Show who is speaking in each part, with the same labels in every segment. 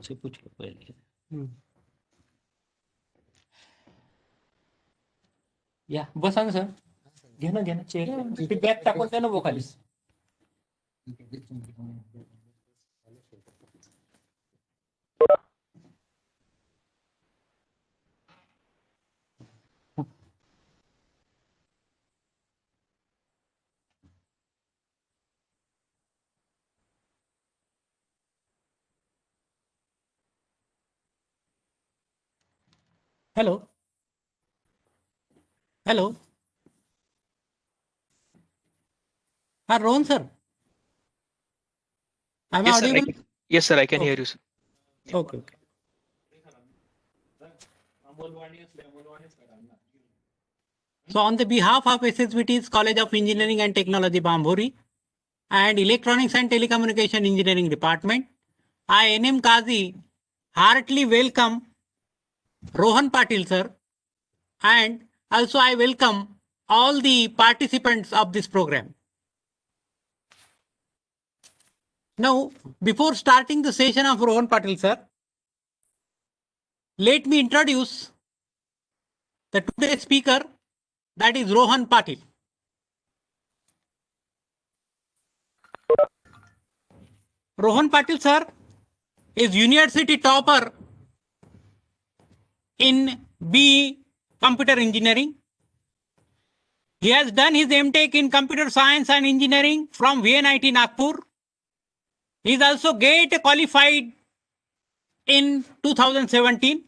Speaker 1: से पूछ लो पहले. या बसा ना सर. घे ना चेअर. ती बॅग टाकून द्या ना वो खाली. हॅलो. हॅलो. हा Rohan sir. Am I
Speaker 2: Yes, sir.
Speaker 1: audible?
Speaker 2: Yes, sir. I can hear you, sir.
Speaker 1: Okay. So on the behalf of SSVT's College of Engineering and Technology, Bamburi, and Electronics and Telecommunication Engineering Department, I, N.M. Kazi, heartily welcome Rohan Patil, sir, and also I welcome all the participants of this program. Now, before starting the session of Rohan Patil, sir, let me introduce the today's speaker, that is Rohan Patil. Rohan Patil, sir, is university topper in BE Computer Engineering. He has done his MTech in Computer Science and Engineering from VNIT Nagpur. He is also GATE qualified in 2017.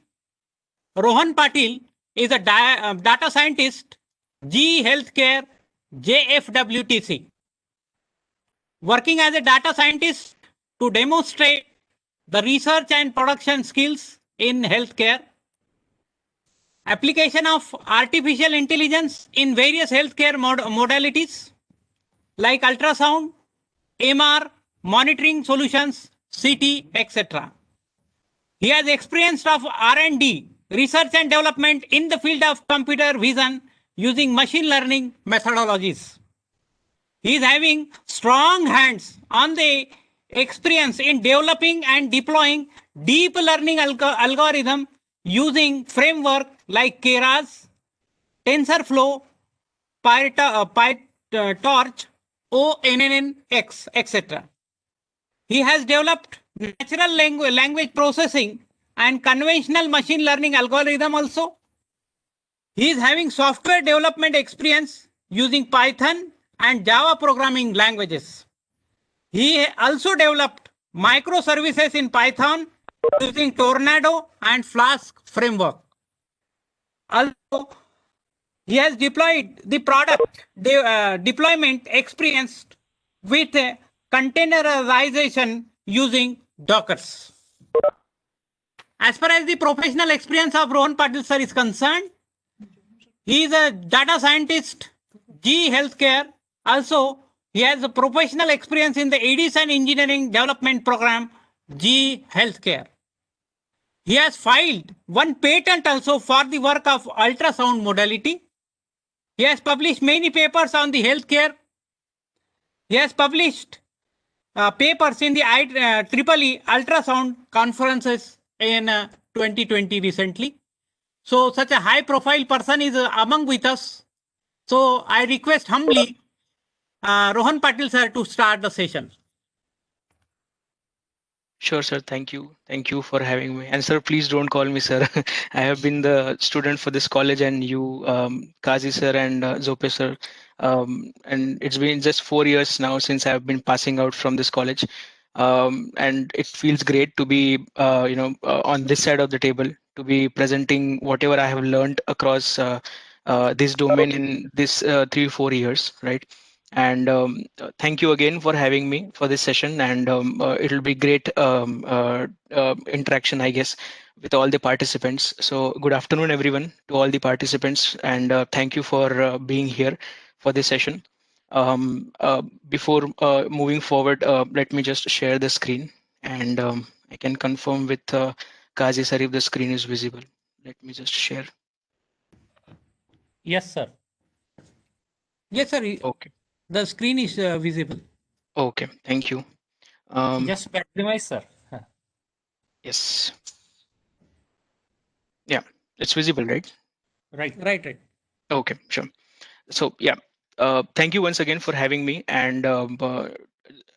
Speaker 1: Rohan Patil is a data scientist, GE Healthcare, JFWTC, working as a data scientist to demonstrate the research and production skills in healthcare, application of artificial intelligence in various healthcare modalities like ultrasound, MR, monitoring solutions, CT, etc. He has experience of R&D, research and development in the field of computer vision using machine learning methodologies. He is having strong hands on the experience in developing and deploying deep learning algorithm using framework like Keras, TensorFlow, PyTorch, ONNX, etc. He has developed natural language processing and conventional machine learning algorithm also. He is having software development experience using Python and Java programming languages. He also developed microservices in Python using Tornado and Flask framework. Also, he has deployed the product deployment experience with containerization using Dockers. As far as the professional experience of Rohan Patil sir is concerned, he is a data scientist, GE Healthcare. Also, he has a professional experience in the ADS and Engineering Development Program, GE Healthcare. He has filed one patent also for the work of ultrasound modality. He has published many papers on the healthcare. He has published papers in the IEEE ultrasound conferences in 2020 recently. So such a high profile person is among with us. So I request humbly Rohan Patil sir to start the session.
Speaker 2: Sure, sir. Thank you. Thank you for having me. And sir, please don't call me sir. I have been the student for this college, and you, Kazi sir and Zope sir. And it's been just 4 years now since I've been passing out from this college. And it feels great to be, on this side of the table, to be presenting whatever I have learned across this domain in this 3-4 years, right? And thank you again for having me for this session, and it'll be great interaction, I guess, with all the participants. So good afternoon everyone to all the participants, and thank you for being here for this session. Before moving forward, let me just share the screen, and I can confirm with Kazi sir if the screen is visible. Let me just share.
Speaker 1: Yes sir. Yes sir.
Speaker 2: Okay.
Speaker 1: The screen is visible.
Speaker 2: Okay, thank you.
Speaker 1: Just maximize, sir.
Speaker 2: Yes. Yeah, it's visible, right?
Speaker 1: Right.
Speaker 2: Okay, sure. So yeah, thank you once again for having me. And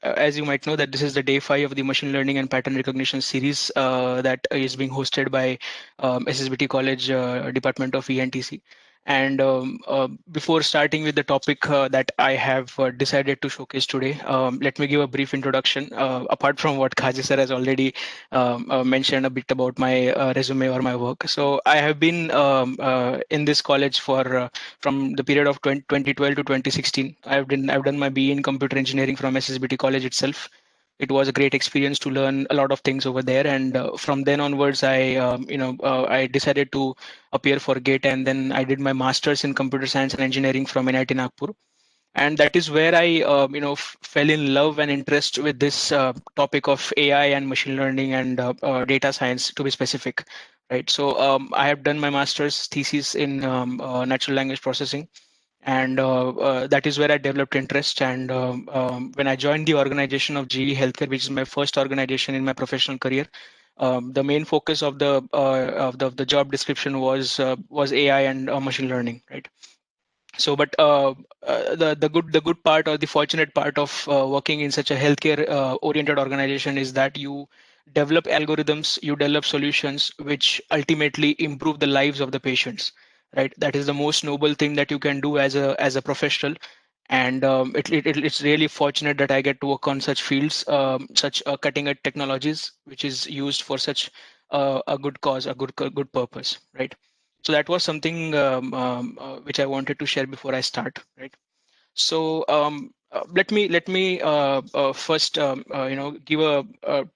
Speaker 2: as you might know, that this is the day 5 of the machine learning and pattern recognition series that is being hosted by SSBT College Department of ENTC. And before starting with the topic that I have decided to showcase today, let me give a brief introduction. Apart from what Khaji sir has already mentioned a bit about my resume or my work. So I have been in this college for from the period of 2012 to 2016. I've done my BE in computer engineering from SSBT College itself. It was a great experience to learn a lot of things over there, and from then onwards, I decided to appear for GATE, and then I did my masters in computer science and engineering from NIT Nagpur, and that is where I fell in love and interest with this topic of AI and machine learning and data science, to be specific, right? So I have done my master's thesis in natural language processing, and that is where I developed interest. And when I joined the organization of GE Healthcare, which is my first organization in my professional career, the main focus of the job description was AI and machine learning, right? So but the good part or the fortunate part of working in such a healthcare oriented organization is that you develop algorithms, you develop solutions which ultimately improve the lives of the patients, right? That is the most noble thing that you can do as a professional. And it's really fortunate that I get to work on such fields, such cutting edge technologies which is used for such a good cause, a good purpose, right? So that was something which I wanted to share before I start, right? So let me first give a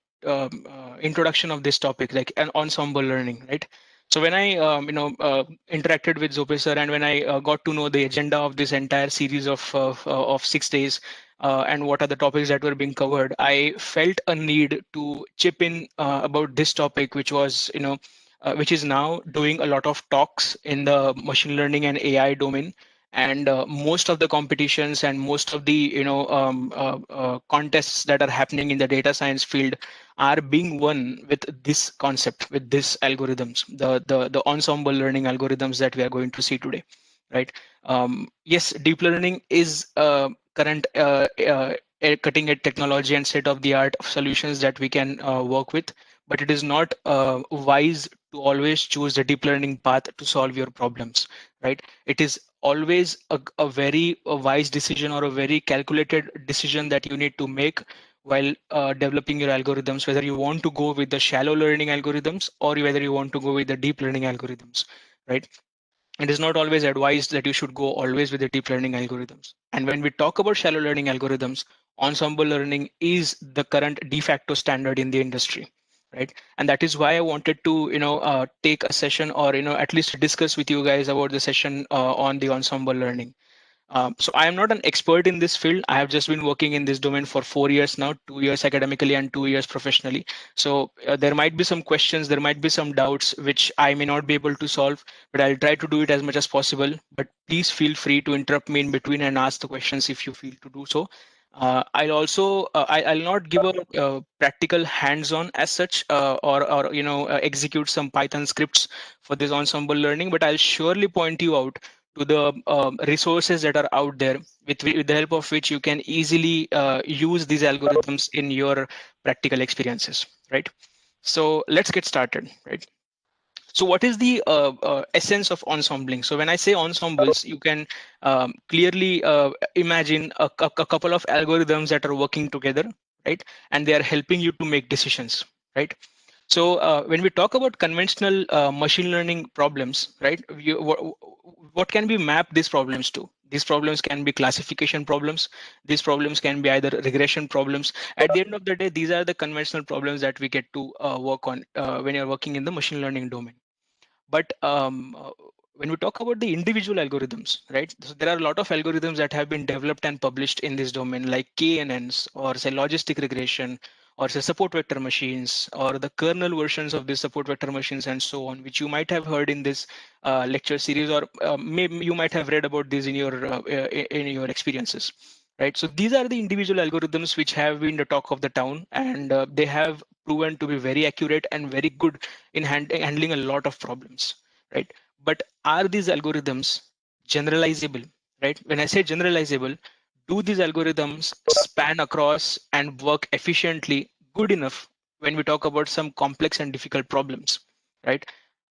Speaker 2: introduction of this topic, like an ensemble learning, right? So when I interacted with Zope sir, and when I got to know the agenda of this entire series of 6 days, and what are the topics that were being covered, I felt a need to chip in about this topic, which is now doing a lot of talks in the machine learning and AI domain, and most of the competitions and most of the contests that are happening in the data science field are being won with this concept, with this algorithms, the ensemble learning algorithms that we are going to see today, right? Yes, deep learning is current a cutting edge technology and state of the art of solutions that we can work with, but it is not wise to always choose the deep learning path to solve your problems, right? It is always a very wise decision or a very calculated decision that you need to make while developing your algorithms, whether you want to go with the shallow learning algorithms or whether you want to go with the deep learning algorithms, right? It is not always advised that you should go always with the deep learning algorithms. And when we talk about shallow learning algorithms, ensemble learning is the current de facto standard in the industry, right? And that is why I wanted to take a session, or at least discuss with you guys about the session on the ensemble learning. So I am not an expert in this field. I have just been working in this domain for 4 years now, 2 years academically and 2 years professionally. So there might be some questions, there might be some doubts which I may not be able to solve, but I'll try to do it as much as possible. But please feel free to interrupt me in between and ask the questions if you feel to do so. I'll not give a practical hands-on as such, or execute some Python scripts for this ensemble learning, but I'll surely point you out to the resources that are out there with the help of which you can easily use these algorithms in your practical experiences, right? So let's get started, right? So what is the essence of ensembling? So when I say ensembles, you can clearly imagine a couple of algorithms that are working together, right? And they are helping you to make decisions, right? So when we talk about conventional machine learning problems, right, what can we map these problems to? These problems can be classification problems. These problems can be either regression problems. At the end of the day, these are the conventional problems that we get to work on when you're working in the machine learning domain. But when we talk about the individual algorithms, right? So there are a lot of algorithms that have been developed and published in this domain, like KNNs, or say logistic regression, or say support vector machines, or the kernel versions of these support vector machines, and so on, which you might have heard in this lecture series, or maybe you might have read about this in your experiences, right? So these are the individual algorithms which have been the talk of the town, and they have proven to be very accurate and very good in handling a lot of problems, right? But are these algorithms generalizable, right? When I say generalizable, do these algorithms span across and work efficiently good enough when we talk about some complex and difficult problems, right?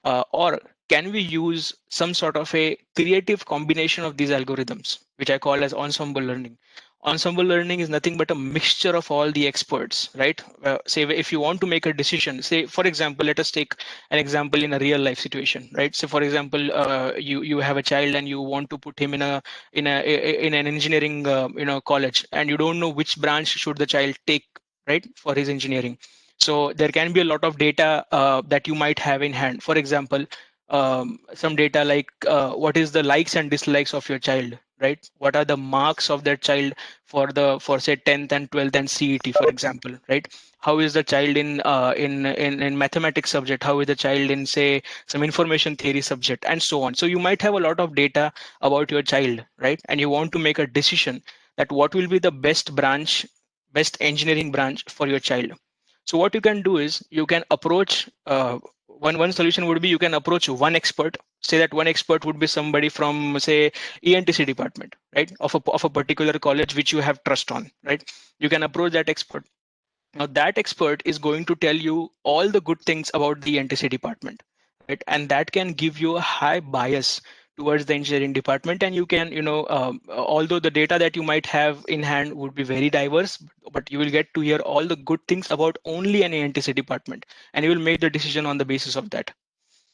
Speaker 2: Or can we use some sort of a creative combination of these algorithms, which I call as ensemble learning? Ensemble learning is nothing but a mixture of all the experts, right? Say if you want to make a decision, say for example, let us take an example in a real life situation, right? So for example, you have a child and you want to put him in an engineering college, and you don't know which branch should the child take, right, for his engineering. So there can be a lot of data that you might have in hand. For example, some data like what is the likes and dislikes of your child, right? What are the marks of that child for say 10th and 12th and CET, for example, right? How is the child in mathematics subject? How is the child in say some information theory subject, and so on? So you might have a lot of data about your child, right? And you want to make a decision that what will be the best branch, best engineering branch for your child. So what you can do is you can approach one solution would be you can approach one expert. Say that one expert would be somebody from say ENTC department, right, of a particular college which you have trust on, right? You can approach that expert. Now that expert is going to tell you all the good things about the NTC department, right? And that can give you a high bias towards the engineering department. And you can, although the data that you might have in hand would be very diverse, but you will get to hear all the good things about only an ANTC department, and you will make the decision on the basis of that,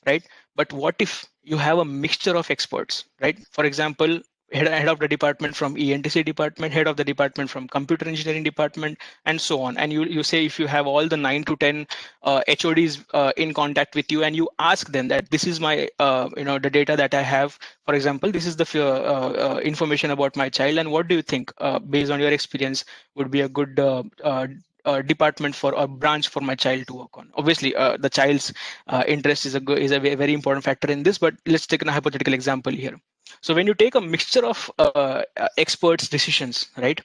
Speaker 2: right? But what if you have a mixture of experts, right? For example, head of the department from ENTC department, head of the department from computer engineering department, and so on. And you say if you have all the 9 to 10 HODs in contact with you, and you ask them that this is my the data that I have. For example, this is the information about my child, and what do you think, based on your experience, would be a good department for a branch for my child to work on? Obviously, the child's interest is a very important factor in this, but let's take a hypothetical example here. So when you take a mixture of experts decisions, right,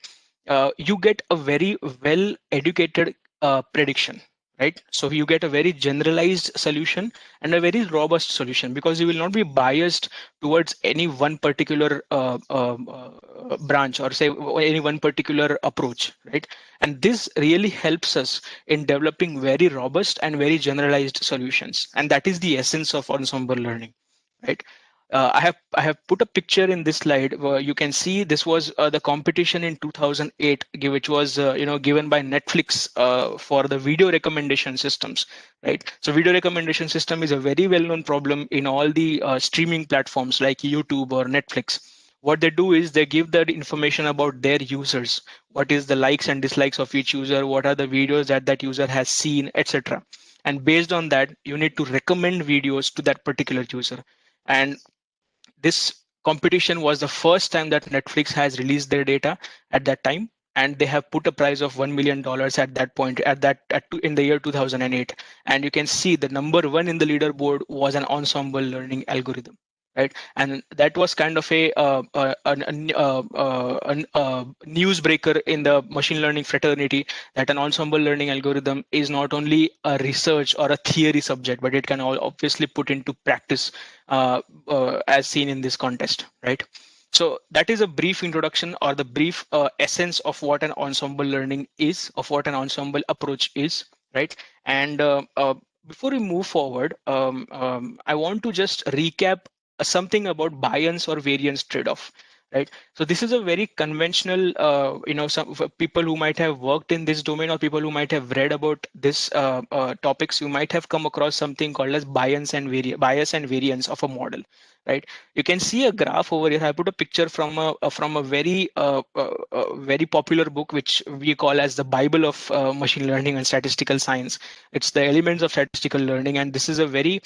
Speaker 2: you get a very well educated prediction, right? So you get a very generalized solution and a very robust solution, because you will not be biased towards any one particular branch, or say any one particular approach, right? And this really helps us in developing very robust and very generalized solutions, and that is the essence of ensemble learning, right? I have put a picture in this slide where you can see this was the competition in 2008, which was given by Netflix for the video recommendation systems, right? So video recommendation system is a very well-known problem in all the streaming platforms like YouTube or Netflix. What they do is they give that information about their users. What is the likes and dislikes of each user? What are the videos that that user has seen, etc. And based on that, you need to recommend videos to that particular user. And this competition was the first time that Netflix has released their data at that time, and they have put a prize of $1 million at that point, in the year 2008. And you can see the number one in the leaderboard was an ensemble learning algorithm, right? And that was kind of a newsbreaker in the machine learning fraternity, that an ensemble learning algorithm is not only a research or a theory subject, but it can obviously put into practice, as seen in this contest, right? So that is a brief introduction, or the brief essence of what an ensemble learning is, of what an ensemble approach is, right? And before we move forward, I want to just recap something about Bayes or variance trade-off, right? So this is a very conventional, some people who might have worked in this domain, or people who might have read about this topics, you might have come across something called as bias and variance of a model, right? You can see a graph over here. I put a picture from a very popular book which we call as the Bible of machine learning and statistical science. It's the Elements of Statistical Learning, and this is a very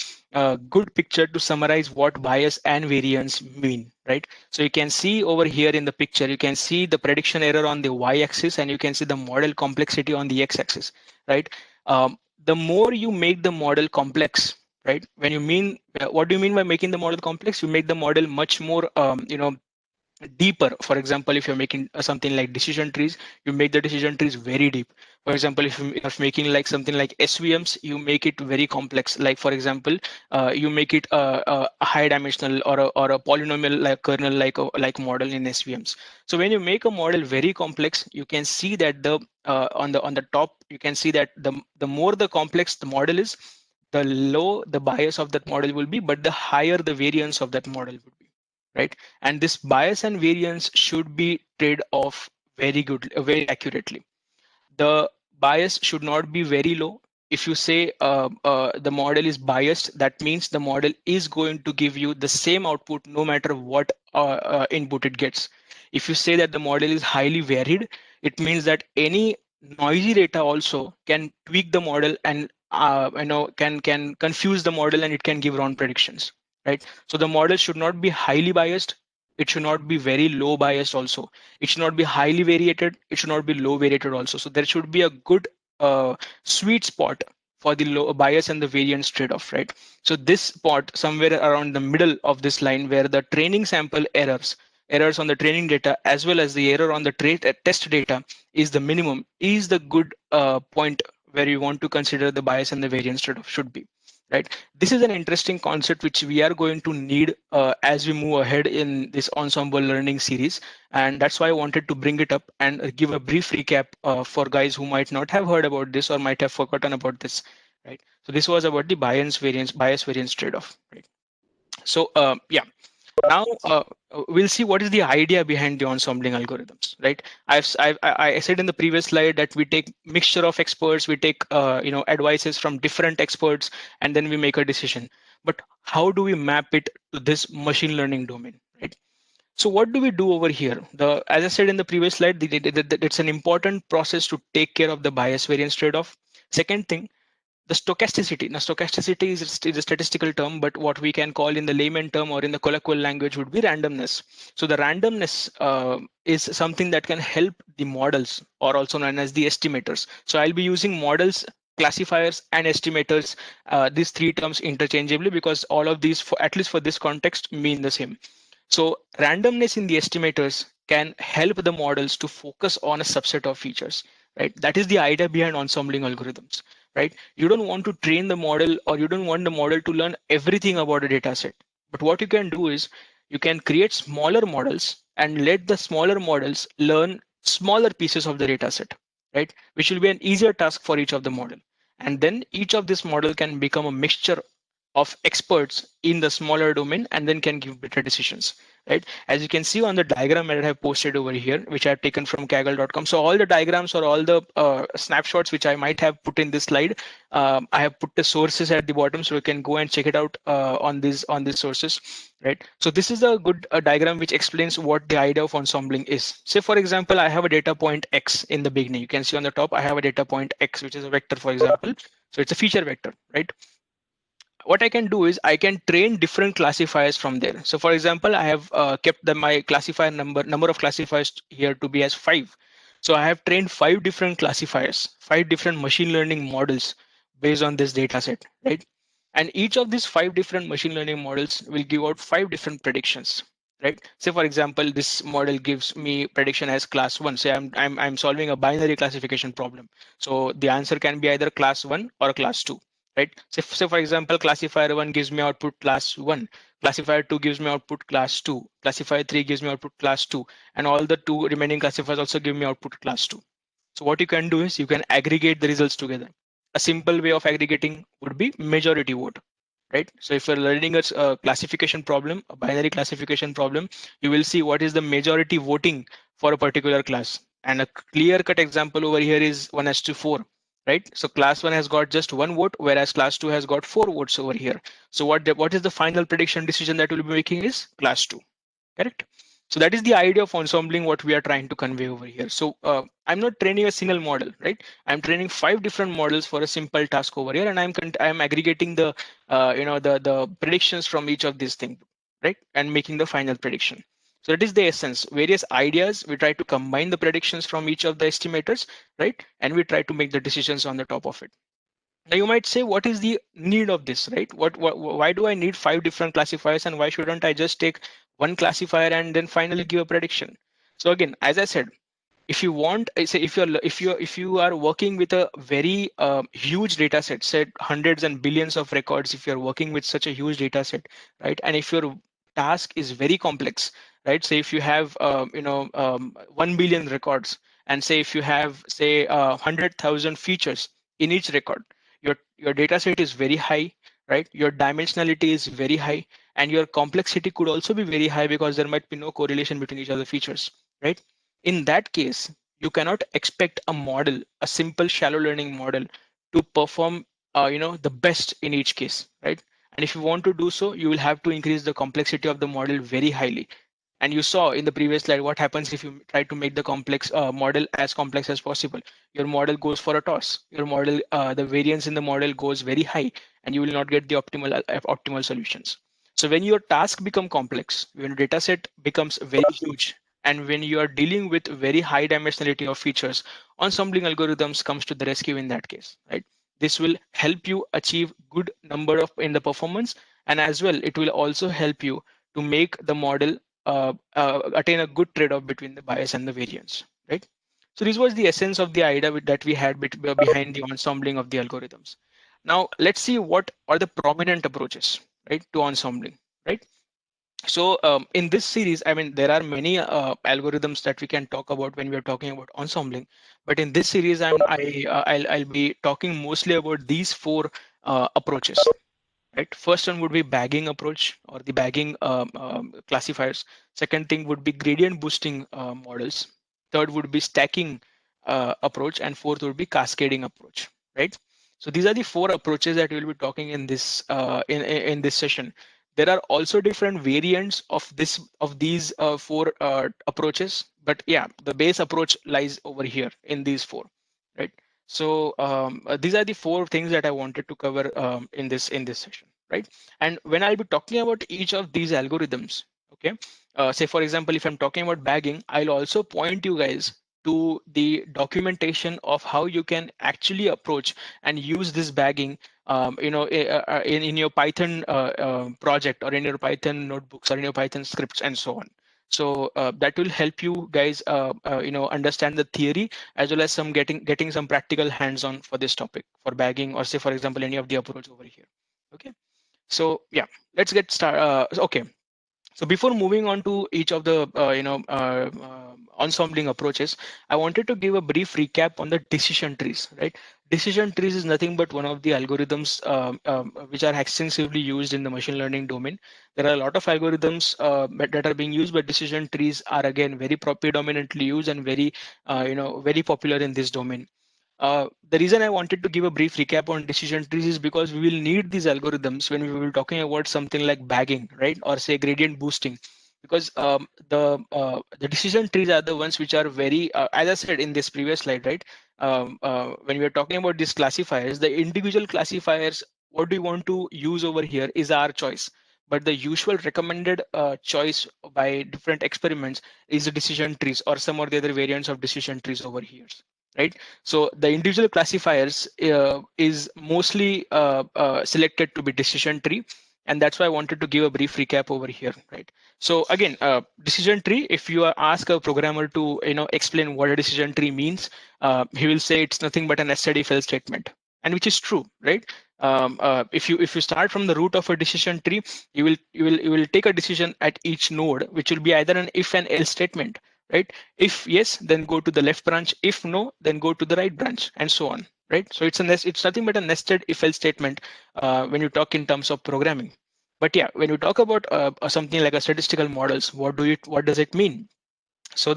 Speaker 2: good picture to summarize what bias and variance mean, right? So you can see over here in the picture, you can see the prediction error on the y-axis, and you can see the model complexity on the x-axis, right? The more you make the model complex, right? When you mean, what do you mean by making the model complex? You make the model much more, deeper. For example, if you're making something like decision trees, you make the decision trees very deep. For example, if you're making like something like SVMs, you make it very complex. Like for example, you make it a high dimensional or a polynomial like kernel like model in SVMs. So when you make a model very complex, you can see that the on the top you can see that the more the complex the model is, the low the bias of that model will be, but the higher the variance of that model would be, right? And this bias and variance should be trade off very accurately. The bias should not be very low. If you say the model is biased, that means the model is going to give you the same output no matter what input it gets. If you say that the model is highly varied, it means that any noisy data also can tweak the model and can confuse the model and it can give wrong predictions, right? So the model should not be highly biased. It should not be very low biased also. It should not be highly variated. It should not be low variated also. So there should be a good sweet spot for the low bias and the variance trade-off, right? So this spot somewhere around the middle of this line where the training sample errors on the training data as well as the error on the test data is the minimum, is the good point where you want to consider the bias and the variance trade-off should be, right? This is an interesting concept which we are going to need as we move ahead in this ensemble learning series, and that's why I wanted to bring it up and give a brief recap for guys who might not have heard about this or might have forgotten about this, right? So this was about the bias variance trade-off, right? So yeah, now we'll see what is the idea behind the ensembling algorithms, right? I said in the previous slide that we take mixture of experts, we take advices from different experts, and then we make a decision. But how do we map it to this machine learning domain, right? So what do we do over here? As I said in the previous slide, it's an important process to take care of the bias variance trade-off. Second thing, the stochasticity. Now, stochasticity is a statistical term, but what we can call in the layman term or in the colloquial language would be randomness. So the randomness is something that can help the models, or also known as the estimators. So I'll be using models, classifiers, and estimators, these three terms interchangeably, because all of these, at least for this context, mean the same. So randomness in the estimators can help the models to focus on a subset of features, right? That is the idea behind ensembling algorithms, right? You don't want to train the model, or you don't want the model to learn everything about a data set. But what you can do is you can create smaller models and let the smaller models learn smaller pieces of the data set, right? Which will be an easier task for each of the model. And then each of this model can become a mixture of experts in the smaller domain and then can give better decisions, right? As you can see on the diagram that I have posted over here, which I have taken from kaggle.com. So all the diagrams or all the snapshots which I might have put in this slide, I have put the sources at the bottom, so you can go and check it out on these sources, right? So this is a good diagram which explains what the idea of ensembling is. Say for example, I have a data point X in the beginning. You can see on the top, I have a data point X, which is a vector, for example. So it's a feature vector, right? What I can do is I can train different classifiers from there. So for example, I have kept my classifier number of classifiers here to be as 5. So I have trained 5 different classifiers, 5 different machine learning models based on this data set, right? And each of these 5 different machine learning models will give out 5 different predictions, right? Say for example, this model gives me prediction as class 1. Say I'm solving a binary classification problem. So the answer can be either class 1 or class 2, right? So for example, classifier 1 gives me output class 1, classifier 2 gives me output class 2, classifier 3 gives me output class 2, and all the 2 remaining classifiers also give me output class 2. So what you can do is you can aggregate the results together. A simple way of aggregating would be majority vote, right? So if you're learning a classification problem, a binary classification problem, you will see what is the majority voting for a particular class. And a clear cut example over here is 1:4, right? So class 1 has got just 1 vote, whereas class 2 has got 4 votes over here. So what is the final prediction decision that we'll be making is class 2, correct? So that is the idea of ensembling, what we are trying to convey over here. So I'm not training a single model, right? I'm training 5 different models for a simple task over here, and I'm aggregating the the predictions from each of these things, right? And making the final prediction. So that is the essence. Various ideas, we try to combine the predictions from each of the estimators, right? And we try to make the decisions on the top of it. Now you might say, what is the need of this, right? Why do I need 5 different classifiers, and why shouldn't I just take one classifier, and then finally give a prediction. So again, as I said, if you want, say if you are working with a very huge data set, say hundreds and billions of records, if you're working with such a huge data set, right, and if your task is very complex, right, say if you have 1 billion records, and say if you have say 100,000 features in each record, your data set is very high, right, your dimensionality is very high, and your complexity could also be very high because there might be no correlation between each other features, right. In that case, you cannot expect a model, a simple shallow learning model, to perform the best in each case, right. And if you want to do so, you will have to increase the complexity of the model very highly. And you saw in the previous slide what happens if you try to make the complex model as complex as possible. Your model goes for a toss. Your model, the variance in the model goes very high, and you will not get the optimal solutions. So when your task become complex, when data set becomes very huge, and when you are dealing with very high dimensionality of features, ensembling algorithms comes to the rescue in that case, right? This will help you achieve good number of in the performance, and as well it will also help you to make the model attain a good trade-off between the bias and the variance, right? So this was the essence of the idea that we had behind the ensembling of the algorithms. Now let's see what are the prominent approaches, right, to ensembling, right? So in this series, I mean, there are many algorithms that we can talk about when we are talking about ensembling. But in this series, I'll be talking mostly about these four approaches. Right. First one would be bagging approach or the bagging classifiers. Second thing would be gradient boosting models. Third would be stacking approach, and fourth would be cascading approach. Right. So these are the four approaches that we'll be talking in this in this session. There are also different variants of these four approaches, but yeah, the base approach lies over here in these four, right? So these are the four things that I wanted to cover in this session, right? And when I'll be talking about each of these algorithms, okay, say for example, if I'm talking about bagging, I'll also point you guys to the documentation of how you can actually approach and use this bagging in your Python project, or in your Python notebooks, or in your Python scripts, and so on. So that will help you guys understand the theory, as well as some getting some practical hands-on for this topic, for bagging, or say for example any of the approach over here. Okay, so yeah, let's get started. Okay, so before moving on to each of the ensembling approaches, I wanted to give a brief recap on the decision trees. Right, decision trees is nothing but one of the algorithms which are extensively used in the machine learning domain. There are a lot of algorithms that are being used, but decision trees are again very predominantly used and very very popular in this domain. The reason I wanted to give a brief recap on decision trees is because we will need these algorithms when we will be talking about something like bagging, right? Or say gradient boosting, because the decision trees are the ones which are very, as I said in this previous slide, right? When we are talking about these classifiers, the individual classifiers, what do you want to use over here is our choice. But the usual recommended choice by different experiments is the decision trees or some or the other variants of decision trees over here, right? So the individual classifiers is mostly selected to be decision tree, and that's why I wanted to give a brief recap over here, right? So again, decision tree, if you ask a programmer to explain what a decision tree means, he will say it's nothing but a nested if else statement, and which is true, right? If you start from the root of a decision tree, you will take a decision at each node, which will be either an if and else statement, right? If yes, then go to the left branch. If no, then go to the right branch, and so on, right? So it's nothing but a nested if else statement when you talk in terms of programming. But yeah, when you talk about something like a statistical models, what does it mean? So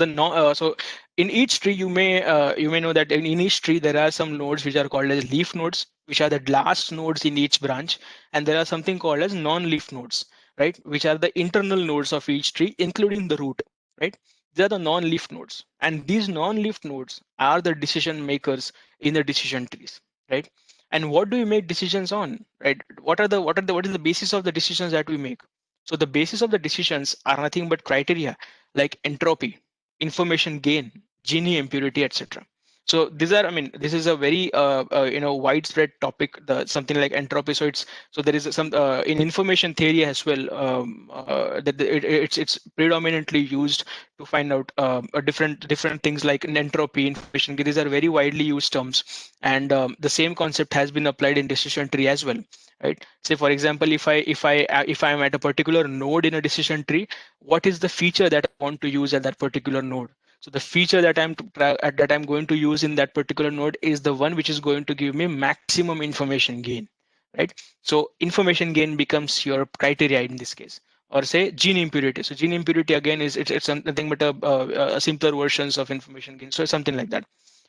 Speaker 2: so in each tree, you may know that in each tree there are some nodes which are called as leaf nodes, which are the last nodes in each branch, and there are something called as non-leaf nodes, right, which are the internal nodes of each tree, including the root, right? They are the non-leaf nodes, and these non-leaf nodes are the decision makers in the decision trees, right? And what do we make decisions on, right? What is the basis of the decisions that we make? So the basis of the decisions are nothing but criteria like entropy, information gain, Gini impurity, etc. So these are, I mean, this is a very widespread topic, something like entropy. So there is some in information theory as well, it's predominantly used to find out a different things like an entropy, information. These are very widely used terms, and the same concept has been applied in decision tree as well, right? Say for example, if I am at a particular node in a decision tree, what is the feature that I want to use at that particular node? So the feature that I'm going to use in that particular node is the one which is going to give me maximum information gain, right? So information gain becomes your criteria in this case. Or say gene impurity. So gene impurity again is it's nothing but a simpler versions of information gain. So something like that,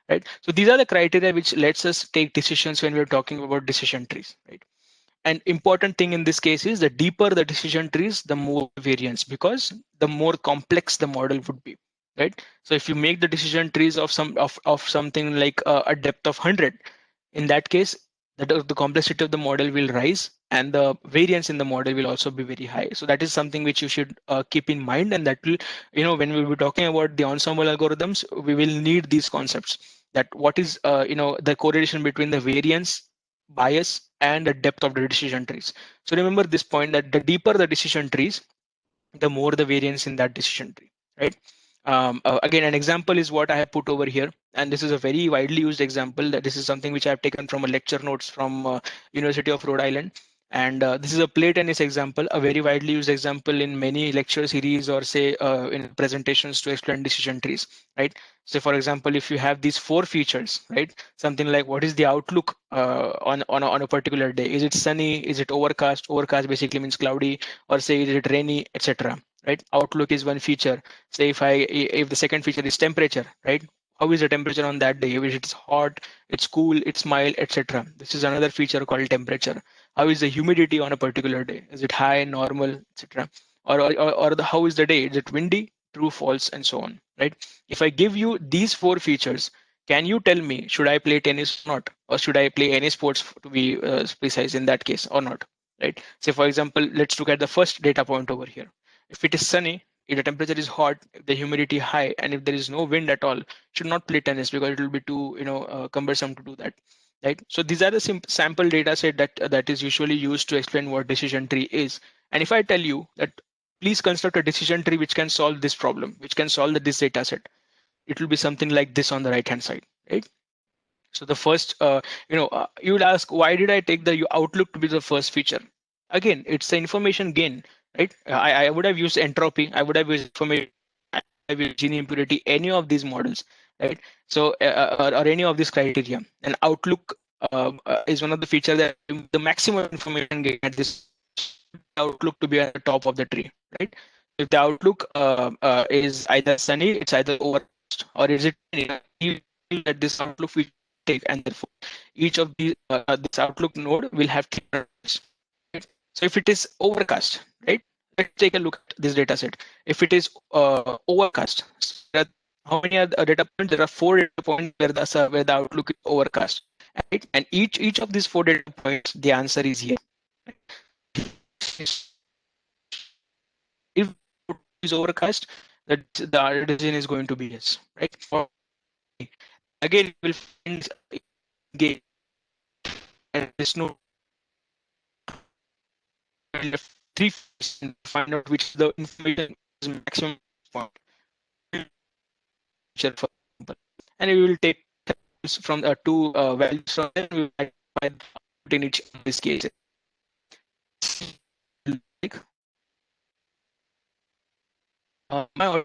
Speaker 2: right? So these are the criteria which lets us take decisions when we're talking about decision trees, right? And important thing in this case is the deeper the decision trees, the more variance, because the more complex the model would be, right? So if you make the decision trees of something like a depth of 100, in that case, the complexity of the model will rise and the variance in the model will also be very high. So that is something which you should keep in mind, and that will, when we will be talking about the ensemble algorithms, we will need these concepts, that what is the correlation between the variance, bias, and the depth of the decision trees. So remember this point, that the deeper the decision trees, the more the variance in that decision tree, right? Again, an example is what I have put over here, and this is a very widely used example. That this is something which I have taken from a lecture notes from University of Rhode Island, and this is a play tennis example, a very widely used example in many lecture series, or say in presentations to explain decision trees, right? So for example, if you have these four features, right, something like what is the outlook on a particular day? Is it sunny? Is it overcast? Overcast basically means cloudy, or say is it rainy, etc., right? Outlook is one feature. Say if the second feature is temperature, right? How is the temperature on that day? If it's hot, it's cool, it's mild, etc. This is another feature called temperature. How is the humidity on a particular day? Is it high, normal, etc.? How is the day? Is it windy, true, false, and so on, right? If I give you these four features, can you tell me, should I play tennis or not, or should I play any sports to be precise in that case or not, right? Say for example, let's look at the first data point over here. If it is sunny, if the temperature is hot, if the humidity high, and if there is no wind at all, should not play tennis because it will be too cumbersome to do that, right? So these are the sample data set that is usually used to explain what decision tree is. And if I tell you that please construct a decision tree which can solve this problem, which can solve this data set, it will be something like this on the right hand side, right? So the first, you would ask, why did I take the outlook to be the first feature? Again, it's the information gain, right? I would have used entropy, I would have used information, I would have used gene impurity, any of these models, right? So, or any of these criteria. And outlook is one of the features that the maximum information gain at this outlook to be at the top of the tree, right? If the outlook is either sunny, it's either overcast, or is it rainy, that this outlook will take, and therefore each of these this outlook node will have three nodes, right? So if it is overcast, right? Let's take a look at this data set. If it is overcast, so how many are the data points? There are four data points where the outlook is overcast, right? And each of these four data points, the answer is yes. If is overcast, that the decision is going to be yes, right? Again, you will find again, and there's no three to find out which the information is maximum point, for example. And we will take from the two values from them, we will identify in each of these cases. Like, my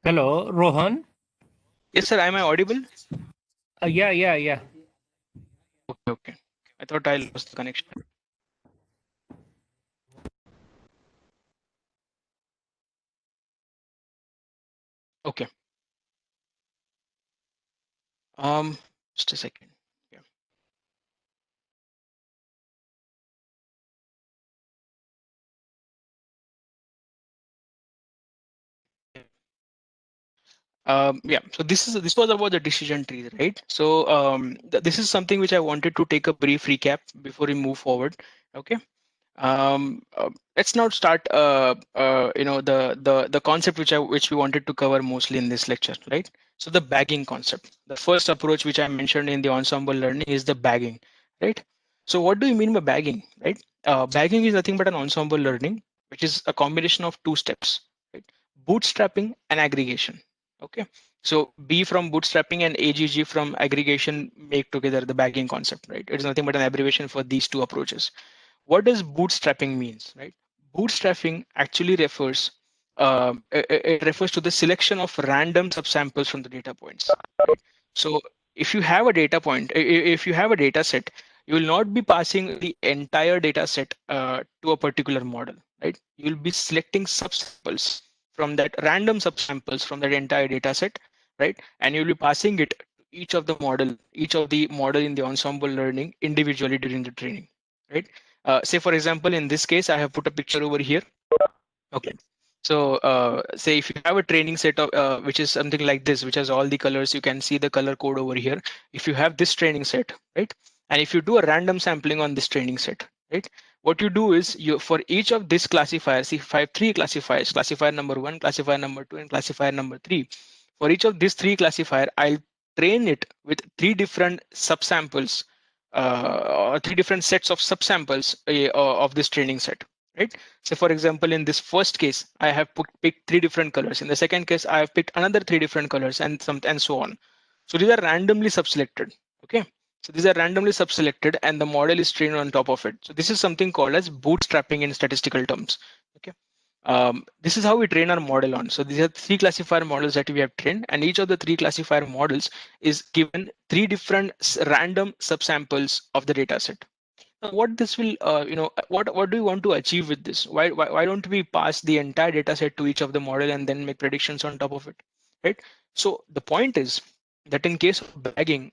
Speaker 1: Hello, Rohan.
Speaker 2: yes, sir. Am I audible?
Speaker 1: Yeah.
Speaker 2: Okay. I thought I lost the connection. Okay. Just a second. Yeah. Yeah, so this was about the decision trees, right? So this is something which I wanted to take a brief recap before we move forward. Okay. Let's now start the concept which we wanted to cover mostly in this lecture, right? So the bagging concept, the first approach which I mentioned in the ensemble learning is the bagging, right? So what do you mean by bagging, right? Bagging is nothing but an ensemble learning which is a combination of two steps, right? Bootstrapping and aggregation. Okay, so B from bootstrapping and AGG from aggregation make together the bagging concept, right? It's nothing but an abbreviation for these two approaches. What does bootstrapping means, right? Bootstrapping actually refers it refers to the selection of random subsamples from the data points, right? So if you have a data point, if you have a data set, you will not be passing the entire data set to a particular model, right? You will be selecting subsamples from that random subsamples from that entire data set, right? And you'll be passing it to each of the model in the ensemble learning individually during the training, right? Say for example, in this case, I have put a picture over here. Okay. So say if you have a training set of which is something like this, which has all the colors, you can see the color code over here. If you have this training set, right? And if you do a random sampling on this training set, right? What you do is you for each of these classifiers, see three classifiers, classifier number one, classifier number two, and classifier number three. For each of these three classifier, I'll train it with three different subsamples or three different sets of subsamples of this training set, right? So for example, in this first case, I have picked three different colors. In the second case, I have picked another three different colors and so on. So these are randomly subselected. Okay. So these are randomly subselected and the model is trained on top of it. So this is something called as bootstrapping in statistical terms. Okay. This is how we train our model on. So these are three classifier models that we have trained, and each of the three classifier models is given three different random subsamples of the data set. What this will what do you want to achieve with this? Why don't we pass the entire data set to each of the model and then make predictions on top of it, right? So the point is that in case of bagging,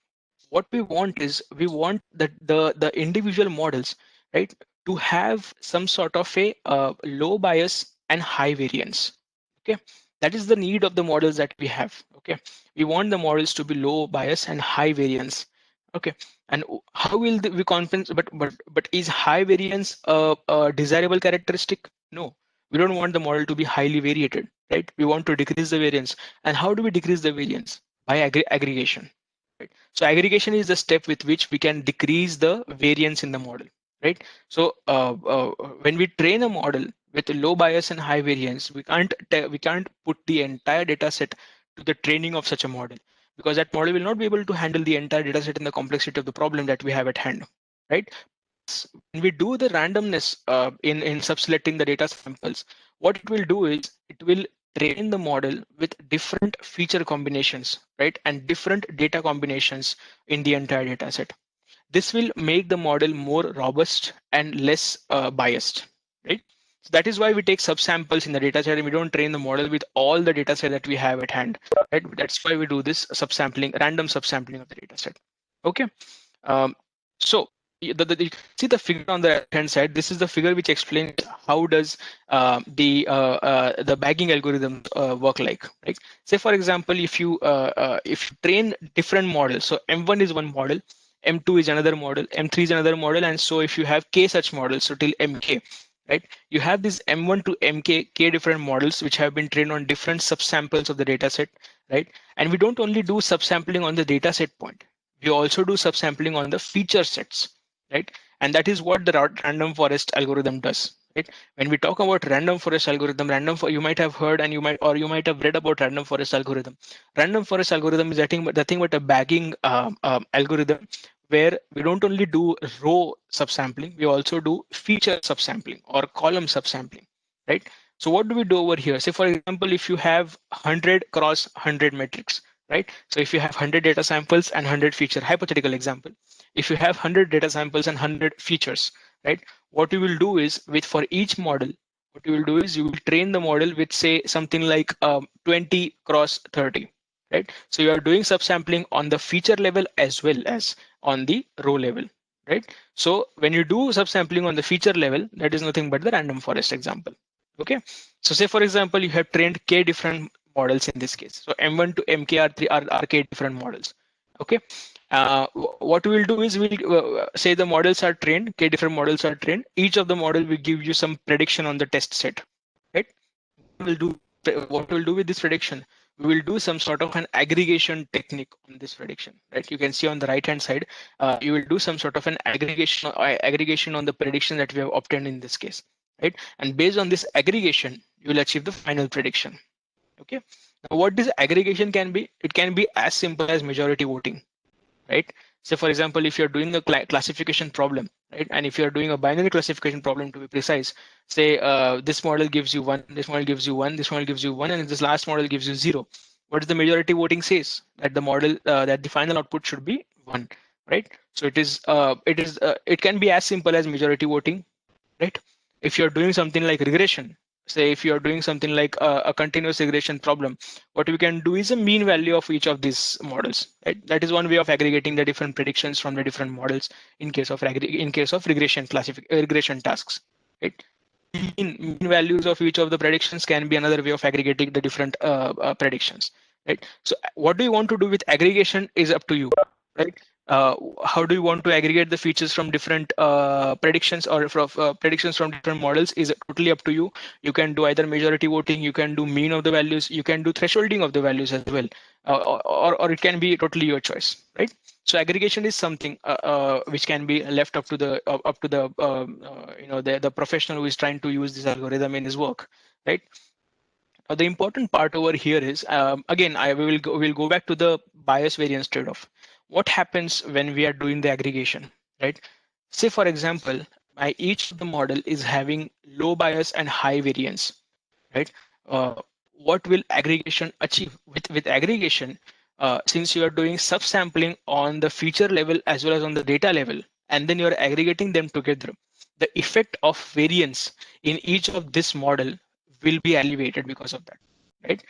Speaker 2: what we want is we want that the individual models, right, to have some sort of a low bias and high variance. Okay, that is the need of the models that we have. Okay, we want the models to be low bias and high variance. Okay, and how will we compensate? But is high variance a desirable characteristic? No, we don't want the model to be highly variated, right? We want to decrease the variance. And how do we decrease the variance? By aggregation. Right? So aggregation is the step with which we can decrease the variance in the model, right? So when we train a model with low bias and high variance, we can't put the entire data set to the training of such a model, because that model will not be able to handle the entire data set and the complexity of the problem that we have at hand, right? When we do the randomness in subselecting the data samples, what it will do is it will train the model with different feature combinations, right? And different data combinations in the entire data set. This will make the model more robust and less biased, right? So that is why we take subsamples in the data set and we don't train the model with all the data set that we have at hand, right? That's why we do this subsampling, random subsampling of the data set. Okay. So you see the figure on the right hand side. This is the figure which explains how does the bagging algorithm work like, right? Say for example, if you train different models, so M1 is one model, M2 is another model, M3 is another model, and so if you have k such models, so till mk, right? You have these M1 to mk k different models which have been trained on different subsamples of the data set, right? And we don't only do subsampling on the data set point, we also do subsampling on the feature sets, right? And that is what the random forest algorithm does, right? When we talk about random forest algorithm, you might have heard and you might have read about random forest algorithm. Random forest algorithm is nothing but a bagging algorithm where we don't only do row subsampling, we also do feature subsampling or column subsampling, right? So what do we do over here? Say for example, if you have 100 cross 100 metrics, right? So if you have 100 data samples and 100 feature, hypothetical example, if you have 100 data samples and 100 features, right? What you will do is for each model, what you will do is you will train the model with say something like 20 cross 30, right? So you are doing subsampling on the feature level as well as on the row level, right? So when you do subsampling on the feature level, that is nothing but the random forest example. Okay, so say for example you have trained k different models in this case. So M1 to MK are k different models. Okay, what we will do is we'll say the models are trained, k different models are trained. Each of the model will give you some prediction on the test set, right? We'll do what we'll do with this prediction. We will do some sort of an aggregation technique on this prediction, right? You can see on the right hand side, you will do some sort of an aggregation on the prediction that we have obtained in this case, right? And based on this aggregation, you will achieve the final prediction. Okay. Now, what this aggregation can be? It can be as simple as majority voting, right? So for example, if you're doing a classification problem, right? And if you're doing a binary classification problem to be precise, say this model gives you one, this model gives you one, this model gives you one, and this last model gives you zero. What is the majority voting says? That the model, that the final output should be one, right? So it can be as simple as majority voting, right? If you're doing something like regression, say if you're doing something like a continuous regression problem, what we can do is a mean value of each of these models, right? That is one way of aggregating the different predictions from the different models in case of regression tasks, right? Mean values of each of the predictions can be another way of aggregating the different predictions, right? So what do you want to do with aggregation is up to you, right? uh, how do you want to aggregate the features from different predictions or from predictions from different models is totally up to you. You can do either majority voting, you can do mean of the values, you can do thresholding of the values as well, or it can be totally your choice, right? So aggregation is something which can be left up to the the professional who is trying to use this algorithm in his work, right? The important part over here is, again, we'll go back to the bias variance trade-off. What happens when we are doing the aggregation, right? Say, for example, each of the model is having low bias and high variance, right? Uh, what will aggregation achieve? With aggregation, since you are doing subsampling on the feature level as well as on the data level, and then you're aggregating them together, the effect of variance in each of this model will be alleviated because of that, right?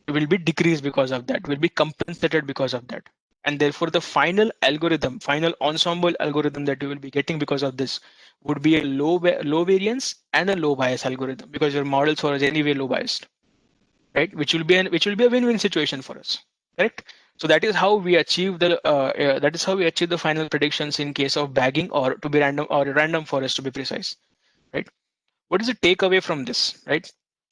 Speaker 2: It will be decreased because of that, will be compensated because of that. And therefore, the final algorithm, final ensemble algorithm that you will be getting because of this would be a low variance and a low bias algorithm, because your models are anyway low biased, right? Which will be a win-win situation for us, correct? So that is how we achieve the final predictions in case of bagging or to be random, or random forest to be precise, right? What is the takeaway from this, right?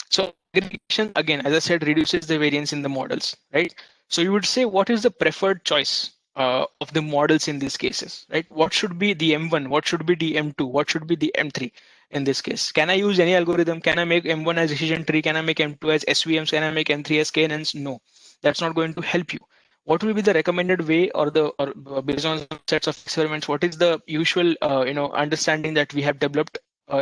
Speaker 2: So aggregation, again, as I said, reduces the variance in the models, right? So you would say, what is the preferred choice of the models in these cases, right? What should be the M1? What should be the M2? What should be the M3 in this case? Can I use any algorithm? Can I make M1 as decision tree? Can I make M2 as SVMs? Can I make M3 as KNNs? No, that's not going to help you. What will be the recommended way, or based on sets of experiments? What is the usual understanding that we have developed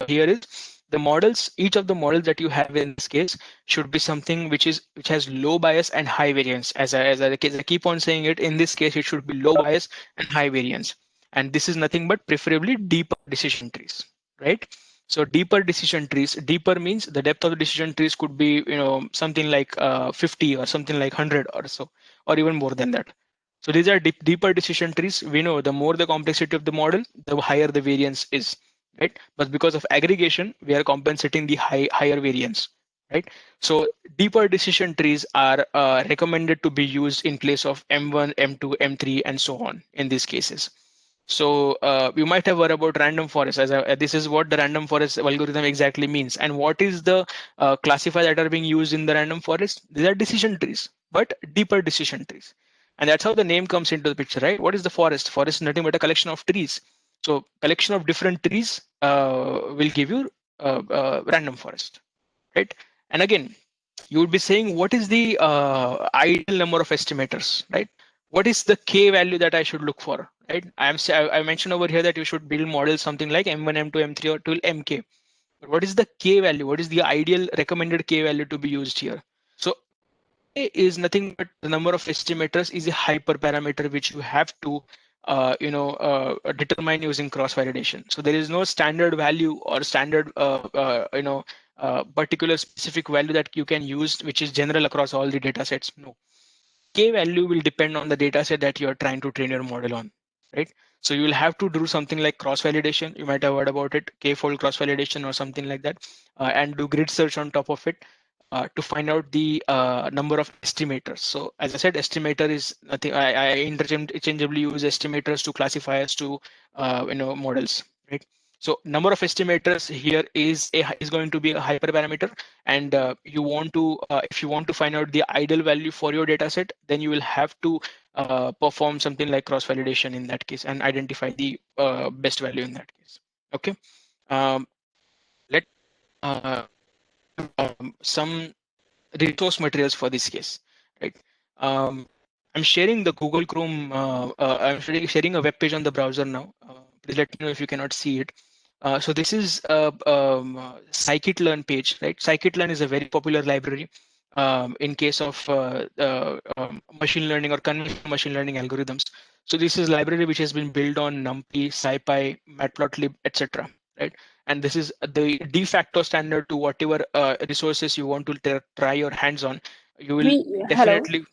Speaker 2: here is, the models, each of the models that you have in this case should be something which has low bias and high variance. As I keep on saying it, in this case it should be low bias and high variance, and this is nothing but preferably deeper decision trees, right? So deeper decision trees, deeper means the depth of the decision trees could be something like 50 or something like 100 or so, or even more than that. So these are deeper decision trees. We know the more the complexity of the model, the higher the variance is, right? But because of aggregation, we are compensating the higher variance, right? So deeper decision trees are recommended to be used in place of M1, M2, M3, and so on in these cases. So you might have heard about random forest. This is what the random forest algorithm exactly means. And what is the classifier that are being used in the random forest? These are decision trees, but deeper decision trees. And that's how the name comes into the picture, right? What is the forest? Forest is nothing but a collection of trees. So collection of different trees will give you random forest, right? And again, you would be saying, what is the ideal number of estimators, right? What is the k value that I should look for, right? I mentioned over here that you should build models something like M1, M2, M3, or till MK. But what is the k value? What is the ideal recommended k value to be used here? So k is nothing but the number of estimators is a hyperparameter which you have to determine using cross validation. So there is no standard value or standard particular specific value that you can use, which is general across all the data sets. No, K value will depend on the data set that you're trying to train your model on, right? So you will have to do something like cross validation. You might have heard about it, K-fold cross validation or something like that, and do grid search on top of it to find out the number of estimators. So as I said, estimator is nothing. I interchangeably use estimators to classifiers to models, right? So number of estimators here is going to be a hyperparameter, and you want to if you want to find out the ideal value for your data set, then you will have to perform something like cross validation in that case and identify the best value in that case. Okay. Let some resource materials for this case, right? I'm sharing the Google Chrome. I'm sharing a web page on the browser now. Please let me know if you cannot see it. So this is a scikit-learn page, right? Scikit-learn is a very popular library in case of machine learning or conventional machine learning algorithms. So this is a library which has been built on NumPy, SciPy, Matplotlib, etc. Right? And this is the de facto standard to whatever resources you want to try your hands on. You will
Speaker 3: Hello.
Speaker 2: definitely.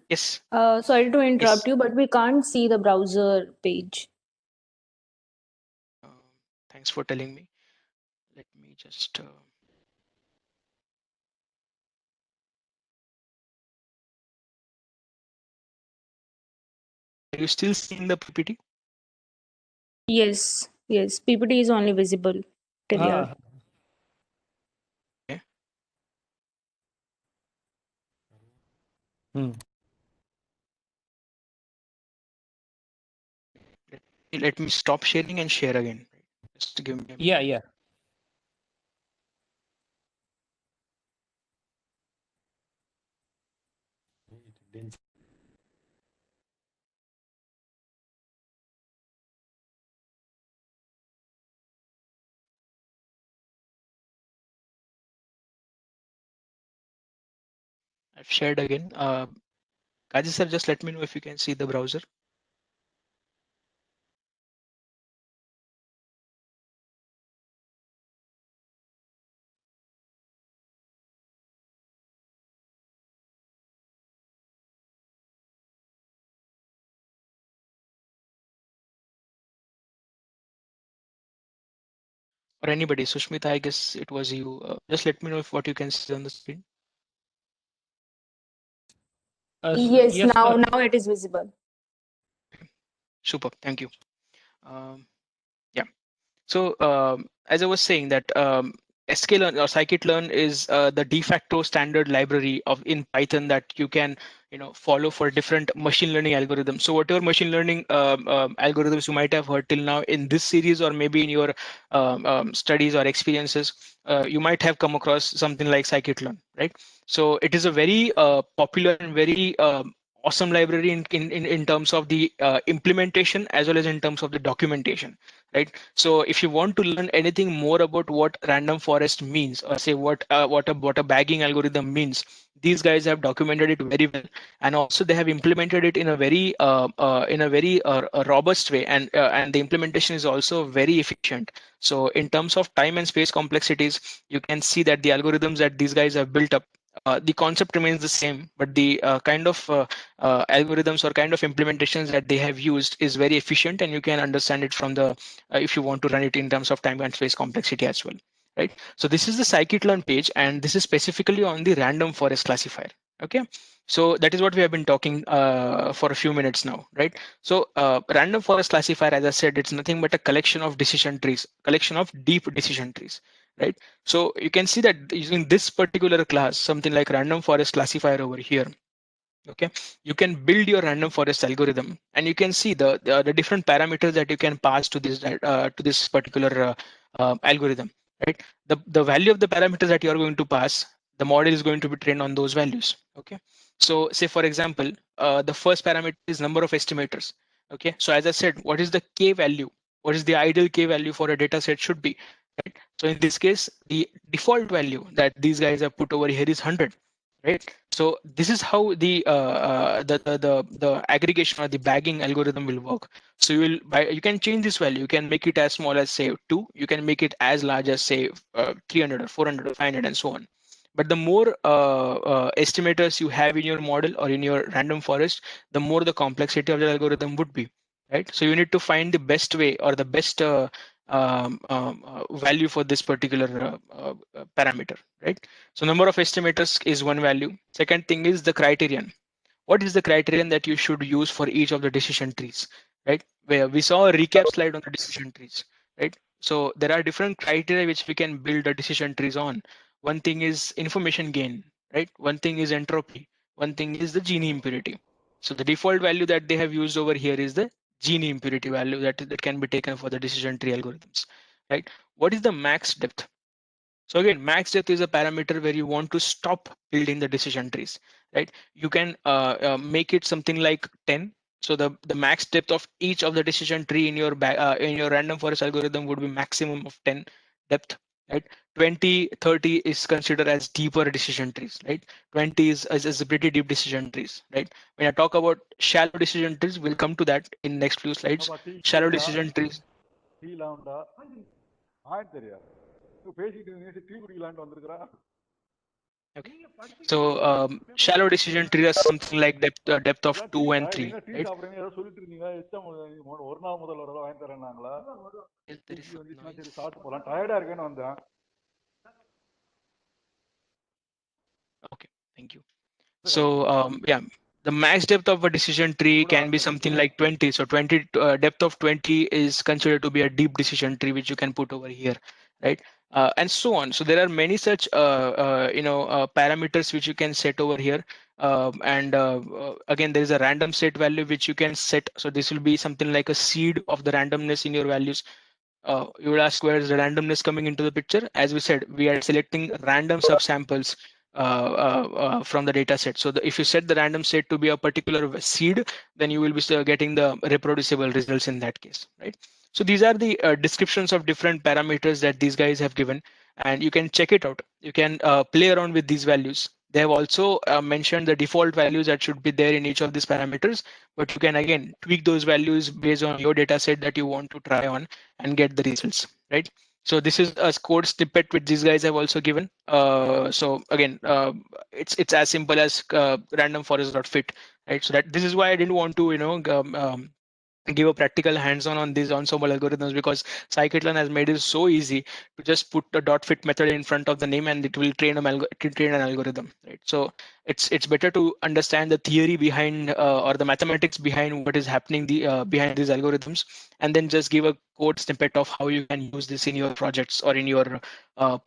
Speaker 2: Yes.
Speaker 3: Sorry to interrupt
Speaker 2: Yes.
Speaker 3: you, but we can't see the browser page.
Speaker 2: Thanks for telling me. Let me just. Are you still seeing the PPT?
Speaker 3: Yes, PPT is only visible till here.
Speaker 2: Okay. Let me stop sharing and share again. Just give me a minute.
Speaker 1: Yeah.
Speaker 2: I've shared again. Kaji sir, just let me know if you can see the browser. Or anybody, Sushmita, I guess it was you. Just let me know if what you can see on the screen.
Speaker 3: Yes,
Speaker 1: yes,
Speaker 3: now it is visible.
Speaker 2: Super, thank you. Yeah. So as I was saying that sklearn or scikit-learn is the de facto standard library of in Python that you can follow for different machine learning algorithms. So whatever machine learning algorithms you might have heard till now in this series or maybe in your studies or experiences, you might have come across something like scikit-learn, right? So it is a very popular and very awesome library in terms of the implementation as well as in terms of the documentation, right? So if you want to learn anything more about what random forest means, or say what a bagging algorithm means, these guys have documented it very well, and also they have implemented it in a very robust way, and the implementation is also very efficient. So in terms of time and space complexities, you can see that the algorithms that these guys have built up, the concept remains the same, but the kind of algorithms or kind of implementations that they have used is very efficient, and you can understand it from the if you want to run it in terms of time and space complexity as well, right? So this is the scikit-learn page, and this is specifically on the random forest classifier. Okay, so that is what we have been talking for a few minutes now, right? So random forest classifier, as I said, it's nothing but a collection of decision trees, collection of deep decision trees, right? So you can see that using this particular class, something like random forest classifier over here, okay, you can build your random forest algorithm, and you can see the different parameters that you can pass to this particular algorithm, right? The value of the parameters that you are going to pass, the model is going to be trained on those values. Okay, so say for example, the first parameter is number of estimators. Okay, so as I said, what is the k value, what is the ideal k value for a data set should be, right? So in this case, the default value that these guys have put over here is 100. Okay, so in this case, the default value that these guys have put over here is 100. Okay, so in this case, the default value that these guys have put over here is 100. Okay, so in this case, the default value that these guys have put over here is 100. Okay, so in this case, the default value that these guys have put over here is 100. right? So this is how the aggregation or the bagging algorithm will work. So you can change this value. You can make it as small as say 2. You can make it as large as say 300 or 400 or 500 and so on. But the more estimators you have in your model or in your random forest, the more the complexity of the algorithm would be, right? So you need to find the best way or the best value for this particular parameter, right? So number of estimators is one value. Second thing is the criterion. What is the criterion that you should use for each of the decision trees, right? Where we saw a recap slide on the decision trees, right? So there are different criteria which we can build a decision trees on. One thing is information gain, right? One thing is entropy. One thing is the Gini impurity. So the default value that they have used over here is the Gini impurity value that can be taken for the decision tree algorithms, right? What is the max depth? So again, max depth is a parameter where you want to stop building the decision trees, right? You can make it something like 10. So the max depth of each of the decision tree in your random forest algorithm would be maximum of 10 depth, right? 20, 30 is considered as deeper decision trees, right? 20 is a pretty deep decision trees, right? When I talk about shallow decision trees, we'll come to that in next few slides. Shallow decision trees. Okay. So shallow decision tree is something like depth of 2 and 3, right? Yes, there is some noise. Okay, thank you. So yeah, the max depth of a decision tree can be something like 20. So 20 depth of 20 is considered to be a deep decision tree, which you can put over here, right? And so on. So there are many such parameters which you can set over here. Again, there is a random set value which you can set. So this will be something like a seed of the randomness in your values. You would ask, where is the randomness coming into the picture? As we said, we are selecting random subsamples from the data set. So if you set the random set to be a particular seed, then you will be getting the reproducible results in that case, right? So these are the descriptions of different parameters that these guys have given, and you can check it out. You can play around with these values. They have also mentioned the default values that should be there in each of these parameters, but you can again tweak those values based on your data set that you want to try on and get the results, right? So this is a code snippet which these guys have also given. So again, it's as simple as random forest.fit, right? So that this is why I didn't want to give a practical hands-on on these ensemble algorithms, because scikit-learn has made it so easy to just put the dot fit method in front of the name and it will train an algorithm, right? So it's better to understand the theory behind or the mathematics behind what is happening behind these algorithms, and then just give a code snippet of how you can use this in your projects or in your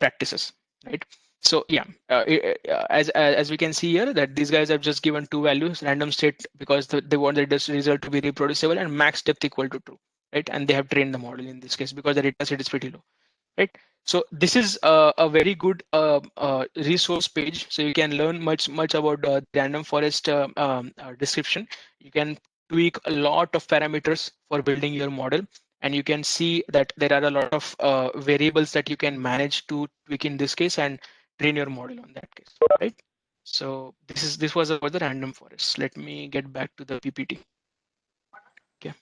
Speaker 2: practices, right? So yeah, as we can see here that these guys have just given two values, random state because they want the result to be reproducible, and max depth equal to 2, right? And they have trained the model in this case because the data set is pretty low, right? So this is a very good resource page. So you can learn much about the random forest description. You can tweak a lot of parameters for building your model, and you can see that there are a lot of variables that you can manage to tweak in this case and train your model on that case, right? So this was about the random forest. Let me get back to the PPT. Okay.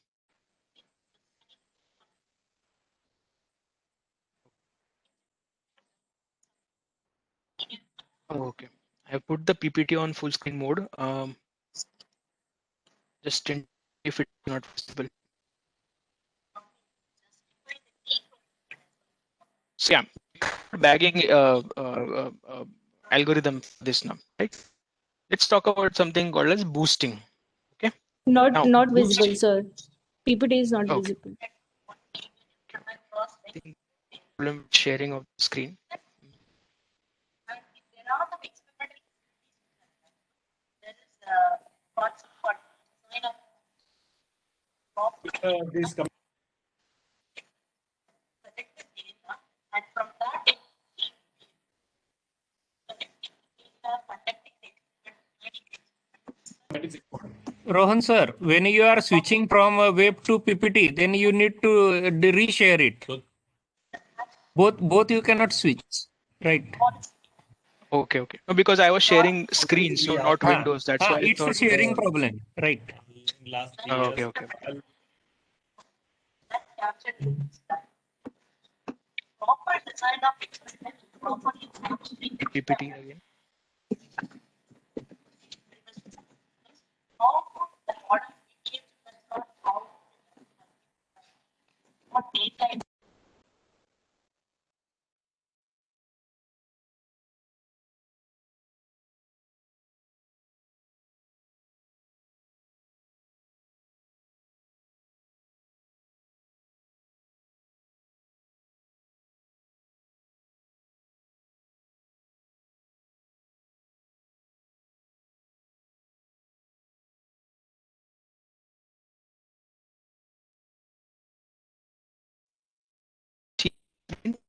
Speaker 2: Oh, okay. I have put the PPT on full screen mode. Just in if it's not visible. So yeah, bagging algorithm for this now, right? Let's talk about something called as boosting. Okay.
Speaker 3: Not
Speaker 2: Now,
Speaker 3: visible, sir. PPT is not
Speaker 2: okay.
Speaker 3: visible.
Speaker 2: I think problem with sharing of the screen.
Speaker 1: Rohan sir, when you are switching from a web to PPT, then you need to reshare it. Both you cannot switch, right?
Speaker 2: Okay, okay. No, because I was sharing screen, so not windows. That's why I
Speaker 1: It's a
Speaker 2: thought.
Speaker 1: sharing problem, right?
Speaker 2: Okay, okay. PPT again.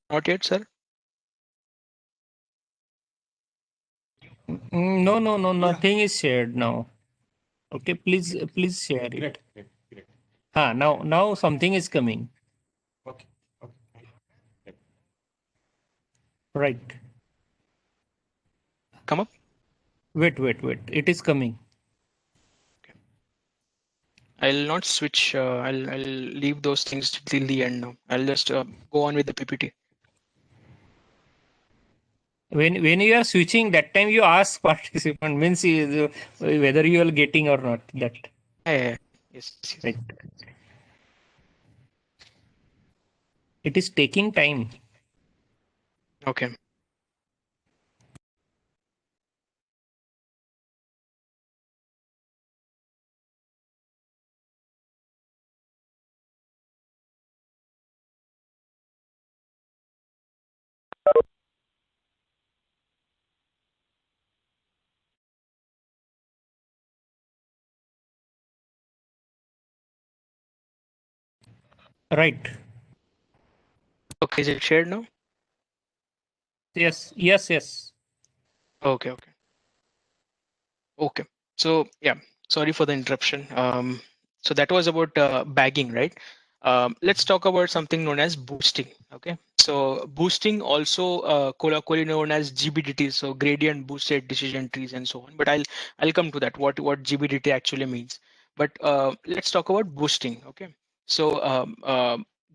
Speaker 2: Not yet, sir.
Speaker 1: No, nothing is shared now. Okay, please share it. Now something is coming. Right.
Speaker 2: Come up.
Speaker 1: Wait. It is coming.
Speaker 2: I'll not switch. I'll leave those things till the end now. I'll just go on with the PPT.
Speaker 1: When you are switching, that time you ask participant means whether you are getting or not. That
Speaker 2: Yeah. Yes.
Speaker 1: right. It is taking time.
Speaker 2: Okay.
Speaker 1: Right.
Speaker 2: Okay. Is it shared now?
Speaker 1: Yes.
Speaker 2: Okay. Okay. So yeah, sorry for the interruption. So that was about bagging, right? Let's talk about something known as boosting. Okay. So boosting also colloquially known as GBDTs, so gradient boosted decision trees and so on. But I'll come to that. What GBDT actually means. But let's talk about boosting. Okay. So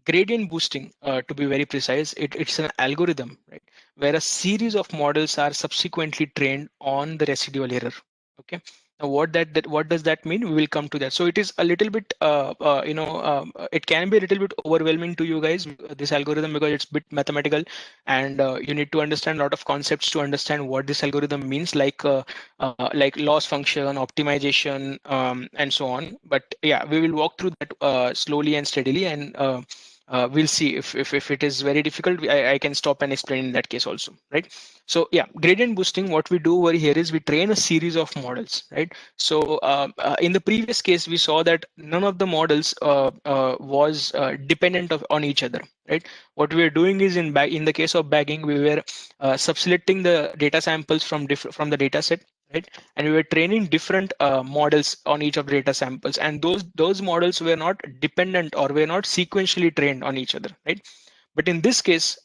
Speaker 2: gradient boosting, to be very precise, it's an algorithm, right, where a series of models are subsequently trained on the residual error. Okay. Now what does that mean? We will come to that. So it is a little bit it can be a little bit overwhelming to you guys, this algorithm, because it's a bit mathematical, and you need to understand a lot of concepts to understand what this algorithm means, like loss function, optimization, and so on. But yeah, we will walk through that slowly and steadily, and we'll see if it is very difficult, I can stop and explain in that case also, right? So yeah, gradient boosting, what we do over here is we train a series of models, right? So in the previous case, we saw that none of the models was dependent on each other, right? What we are doing is in the case of bagging, we were subselecting the data samples from the data set, right? And we were training different models on each of the data samples, and those models were not dependent or were not sequentially trained on each other, right? But in this case,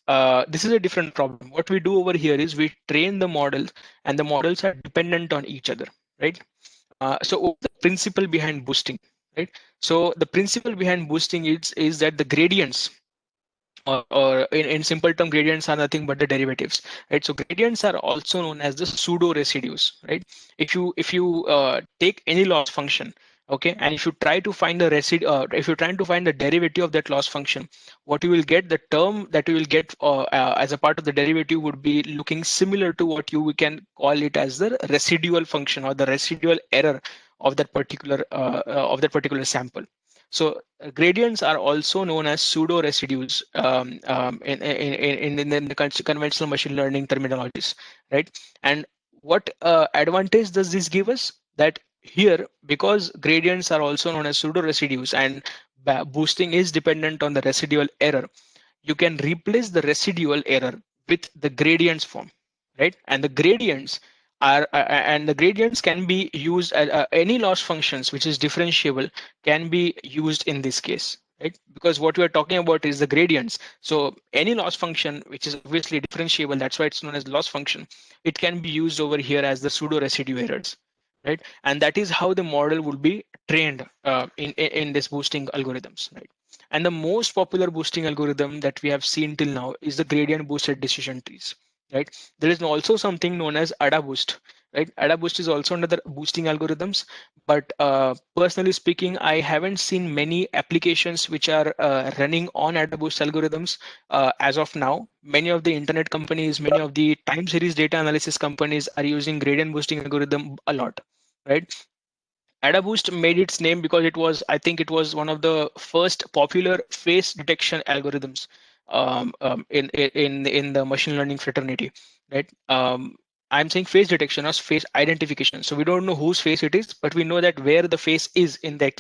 Speaker 2: this is a different problem. What we do over here is we train the models, and the models are dependent on each other, right? So what's the principle behind boosting, right? So the principle behind boosting is that the gradients, or in simple term, gradients are nothing but the derivatives, right? So gradients are also known as the pseudo residues, right? If you take any loss function, okay, and if you try to find the residue, if you're trying to find the derivative of that loss function, what you will get, the term that you will get as a part of the derivative would be looking similar to what you can call it as the residual function or the residual error of that particular sample. So gradients are also known as pseudo residues in the conventional machine learning terminologies, right? And what advantage does this give us? That here, because gradients are also known as pseudo residues, and boosting is dependent on the residual error, you can replace the residual error with the gradients form, right? And the gradients can be used any loss functions which is differentiable can be used in this case, right? Because what we are talking about is the gradients. So any loss function, which is obviously differentiable, that's why it's known as loss function, it can be used over here as the pseudo residue errors, right? And that is how the model would be trained in this boosting algorithms, right? And the most popular boosting algorithm that we have seen till now is the gradient boosted decision trees, right? There is also something known as ADA boost, right? ADA boost is also another boosting algorithms, but personally speaking, I haven't seen many applications which are running on ADA boost algorithms as of now. Many of the internet companies, many of the time series data analysis companies are using gradient boosting algorithm a lot, right? AdaBoost made its name because it was, I think, it was one of the first popular face detection algorithms in the machine learning fraternity, right? I'm saying face detection or face identification. So we don't know whose face it is, but we know that where the face is in the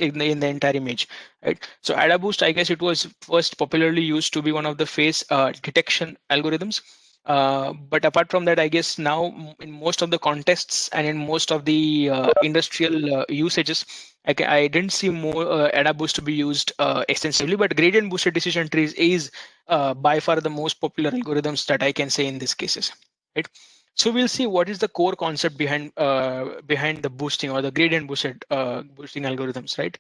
Speaker 2: entire image, right? So AdaBoost, I guess, it was first popularly used to be one of the face detection algorithms. But apart from that, I guess now in most of the contests and in most of the industrial usages, I didn't see more ADA boost to be used extensively, but gradient boosted decision trees is by far the most popular algorithms that I can say in these cases, right? So we'll see what is the core concept behind the boosting or the gradient boosted boosting algorithms, right?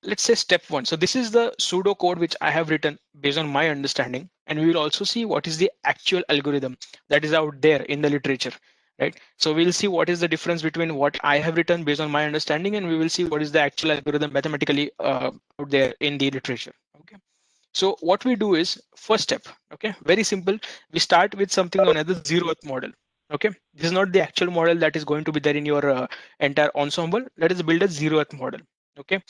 Speaker 2: Let's say step one. So this is the pseudo code which I have written based on my understanding, and we will also see what is the actual algorithm that is out there in the literature, right? So we'll see what is the difference between what I have written based on my understanding, and we will see what is the actual algorithm mathematically out there in the literature. Okay. So what we do is first step, okay, very simple. We start with something known as the zeroth model. Okay, this is not the actual model that is going to be there in your entire ensemble. Let us build a zeroth model. Okay,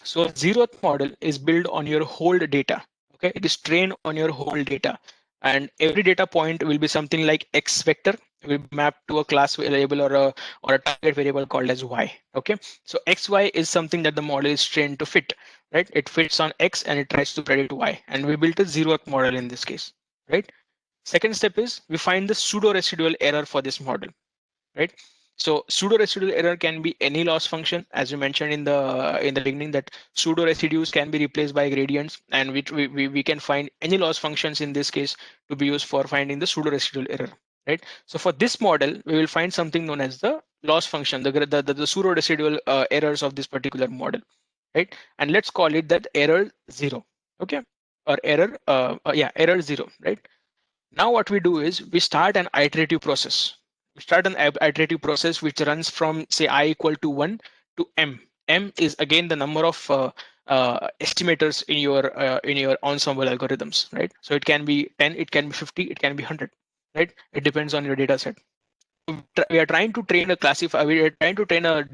Speaker 2: so zeroth model is built on your whole data. Okay, it is trained on your whole data, and every data point will be something like x vector will be mapped to a class variable or a target variable called as y. Okay, so xy is something that the model is trained to fit, right? It fits on x and it tries to predict y, and we built a zeroth model in this case, right? Second step is we find the pseudo residual error for this model, right? So pseudo residual error can be any loss function, as we mentioned in the beginning, that pseudo residues can be replaced by gradients, and we can find any loss functions in this case to be used for finding the pseudo residual error, right? So for this model, we will find something known as the loss function, the pseudo residual errors of this particular model, right? And let's call it that error zero, okay, or error zero, right? Now what we do is we start an iterative process. We start an iterative process which runs from say I equal to 1 to m. M is again the number of estimators in your ensemble algorithms, right? So it can be 10, it can be 50, it can be 100, right? It depends on your data set. We are trying to train a classify. We are trying to train a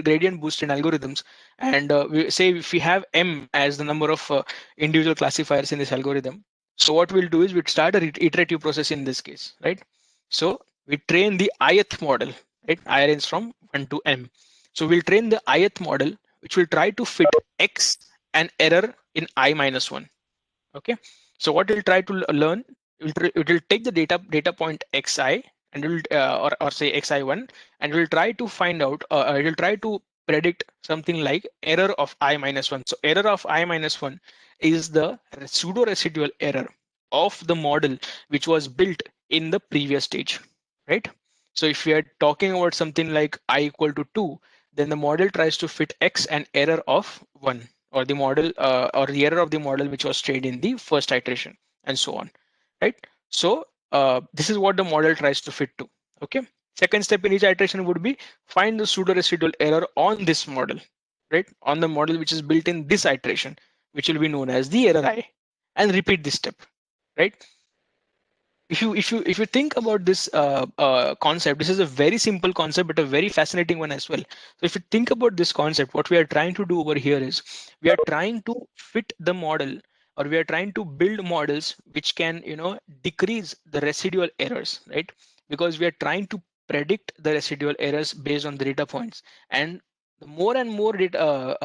Speaker 2: gradient boosted algorithms, and we say if we have m as the number of individual classifiers in this algorithm. So what we'll do is we'd start a iterative process in this case, right? So we train the ith model, right? I range from 1 to m. So we'll train the ith model, which will try to fit x and error in I minus 1. Okay, so what we'll try to learn, it will take the data point xi and it will or say xi1, and we'll try to find out it will try to predict something like error of I minus 1. So error of I minus 1 is the pseudo residual error of the model which was built in the previous stage, right? So if we are talking about something like I equal to 2, then the model tries to fit x and error of 1, or the model or the error of the model which was trained in the first iteration, and so on, right? So this is what the model tries to fit to. Okay, second step in each iteration would be find the pseudo residual error on this model, right? On the model which is built in this iteration, which will be known as the error I, and repeat this step, right? If you think about this concept, this is a very simple concept but a very fascinating one as well. So if you think about this concept, what we are trying to do over here is we are trying to fit the model, or we are trying to build models which can decrease the residual errors, right? Because we are trying to predict the residual errors based on the data points, and the more and more data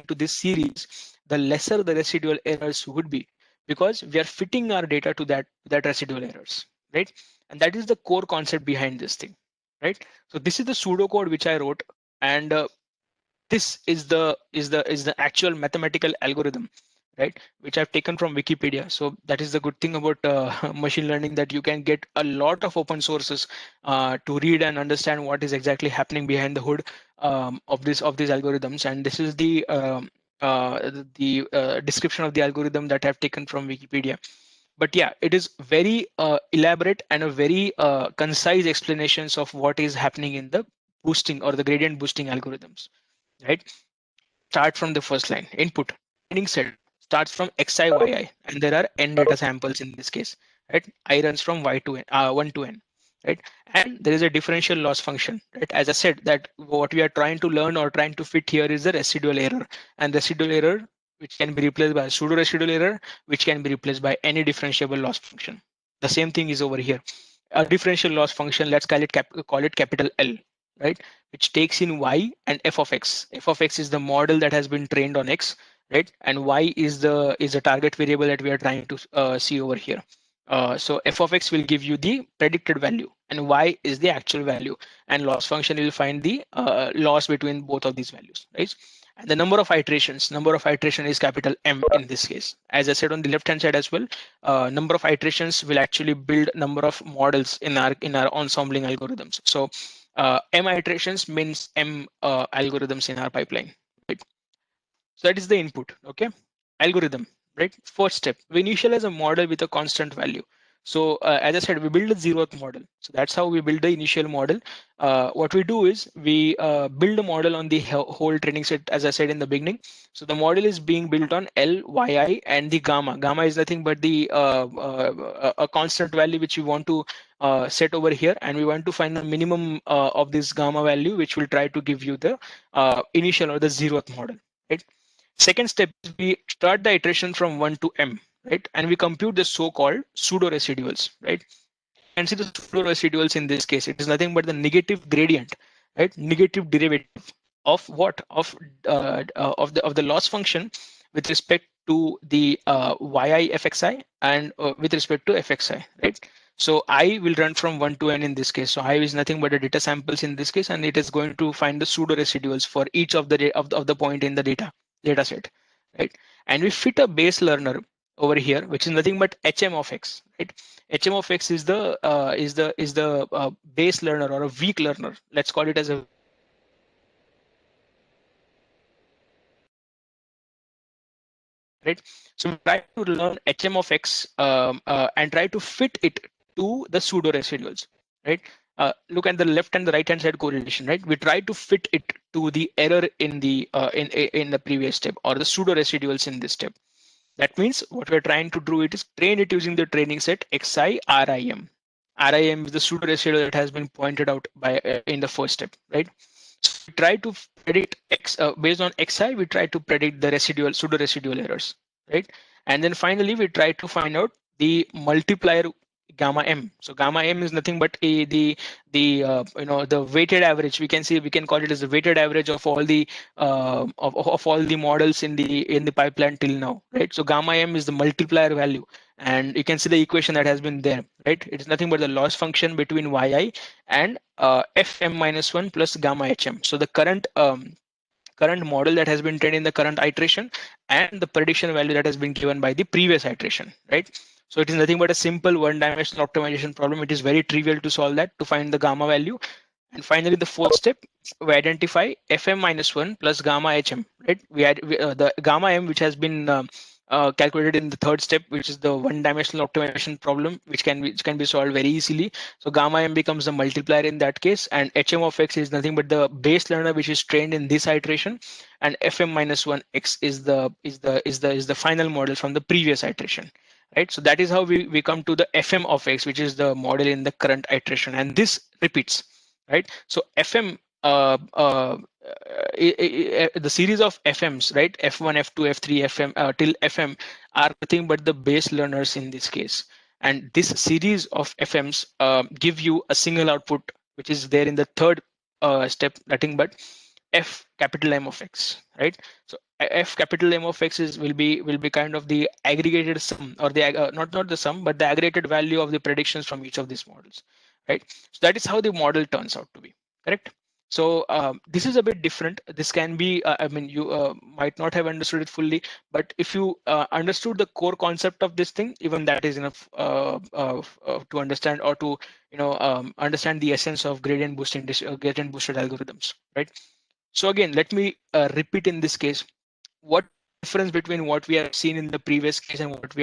Speaker 2: to this series, the lesser the residual errors would be, because we are fitting our data to that residual errors, right? And that is the core concept behind this thing, right? So this is the pseudocode which I wrote, and this is the actual mathematical algorithm, right, which I've taken from Wikipedia. So that is the good thing about machine learning, that you can get a lot of open sources to read and understand what is exactly happening behind the hood of these algorithms. And this is the description of the algorithm that I've taken from Wikipedia. But yeah, it is very elaborate and a very concise explanations of what is happening in the boosting or the gradient boosting algorithms, right? Start from the first line. Input training set starts from xi yi, and there are n data samples in this case, right? I runs from y to n, 1 to n, right? And there is a differential loss function, right? As I said, that what we are trying to learn or trying to fit here is the residual error, and residual error which can be replaced by pseudo residual error, which can be replaced by any differentiable loss function. The same thing is over here. A differential loss function, let's call it capital L, right? Which takes in y and f of x. F of x is the model that has been trained on x, right? And y is the target variable that we are trying to see over here. So f of x will give you the predicted value, and y is the actual value, and loss function will find the loss between both of these values, right? And the number of iteration is capital M in this case. As I said on the left hand side as well, number of iterations will actually build number of models in our ensembling algorithms. So M iterations means M algorithms in our pipeline, right? So that is the input, okay? Algorithm, right? First step, we initialize a model with a constant value. So as I said, we build a zeroth model. So that's how we build the initial model. What we do is we build a model on the whole training set, as I said in the beginning. So the model is being built on L, Yi, and the gamma. Gamma is nothing but the a constant value which we want to set over here, and we want to find the minimum of this gamma value, which will try to give you the initial or the zeroth model, right? Second step is we start the iteration from 1 to m, right? And we compute the so-called pseudo residuals, right? And see the pseudo residuals in this case, it is nothing but the negative gradient, right? Negative derivative of what? Of the loss function with respect to the yi fxi and with respect to fxi, right? So I will run from 1 to n in this case. So I is nothing but the data samples in this case, and it is going to find the pseudo residuals for each of the point in the data set, right? And we fit a base learner over here, which is nothing but hm of x, right? Hm of x is the base learner or a weak learner. Let's call it as a, right? So we try to learn hm of x and try to fit it to the pseudo residuals, right? Look at the left and the right hand side correlation, right? We try to fit it to the error in the in the previous step or the pseudo residuals in this step. That means what we're trying to do it is train it using the training set xi rim. RIM is the pseudo residual that has been pointed out by in the first step, right? So we try to predict x based on xi. We try to predict the residual pseudo residual errors, right? And then finally we try to find out the multiplier gamma m. So gamma m is nothing but the weighted average. We can call it as the weighted average of all the of all the models in the pipeline till now, right? So gamma m is the multiplier value, and you can see the equation that has been there, right? It is nothing but the loss function between yi and fm minus 1 plus gamma hm. So the current model that has been trained in the current iteration and the prediction value that has been given by the previous iteration, right? So it is nothing but a simple one-dimensional optimization problem. It is very trivial to solve that, to find the gamma value. And finally, the fourth step, we identify fm minus 1 plus gamma hm, right? The gamma m, which has been calculated in the third step, which is the one-dimensional optimization problem, which can be solved very easily. So gamma m becomes the multiplier in that case, and hm of x is nothing but the base learner which is trained in this iteration, and fm minus 1 x is the final model from the previous iteration, right? So that is how we come to the fm of x, which is the model in the current iteration, and this repeats, right? So fm the series of fms, right? f1 f2 f3 fm till fm are nothing but the base learners in this case, and this series of fms give you a single output which is there in the third step, nothing but f capital M of x, right? So f capital M of x will be kind of the aggregated sum, or the not the sum but the aggregated value of the predictions from each of these models, right? So that is how the model turns out to be, correct? So this is a bit different. This can be, I mean, you might not have understood it fully, but if you understood the core concept of this thing, even that is enough to understand, or to understand the essence of gradient boosting, gradient boosted algorithms, right? So again, let me repeat in this case, what difference between what we have seen in the previous case and what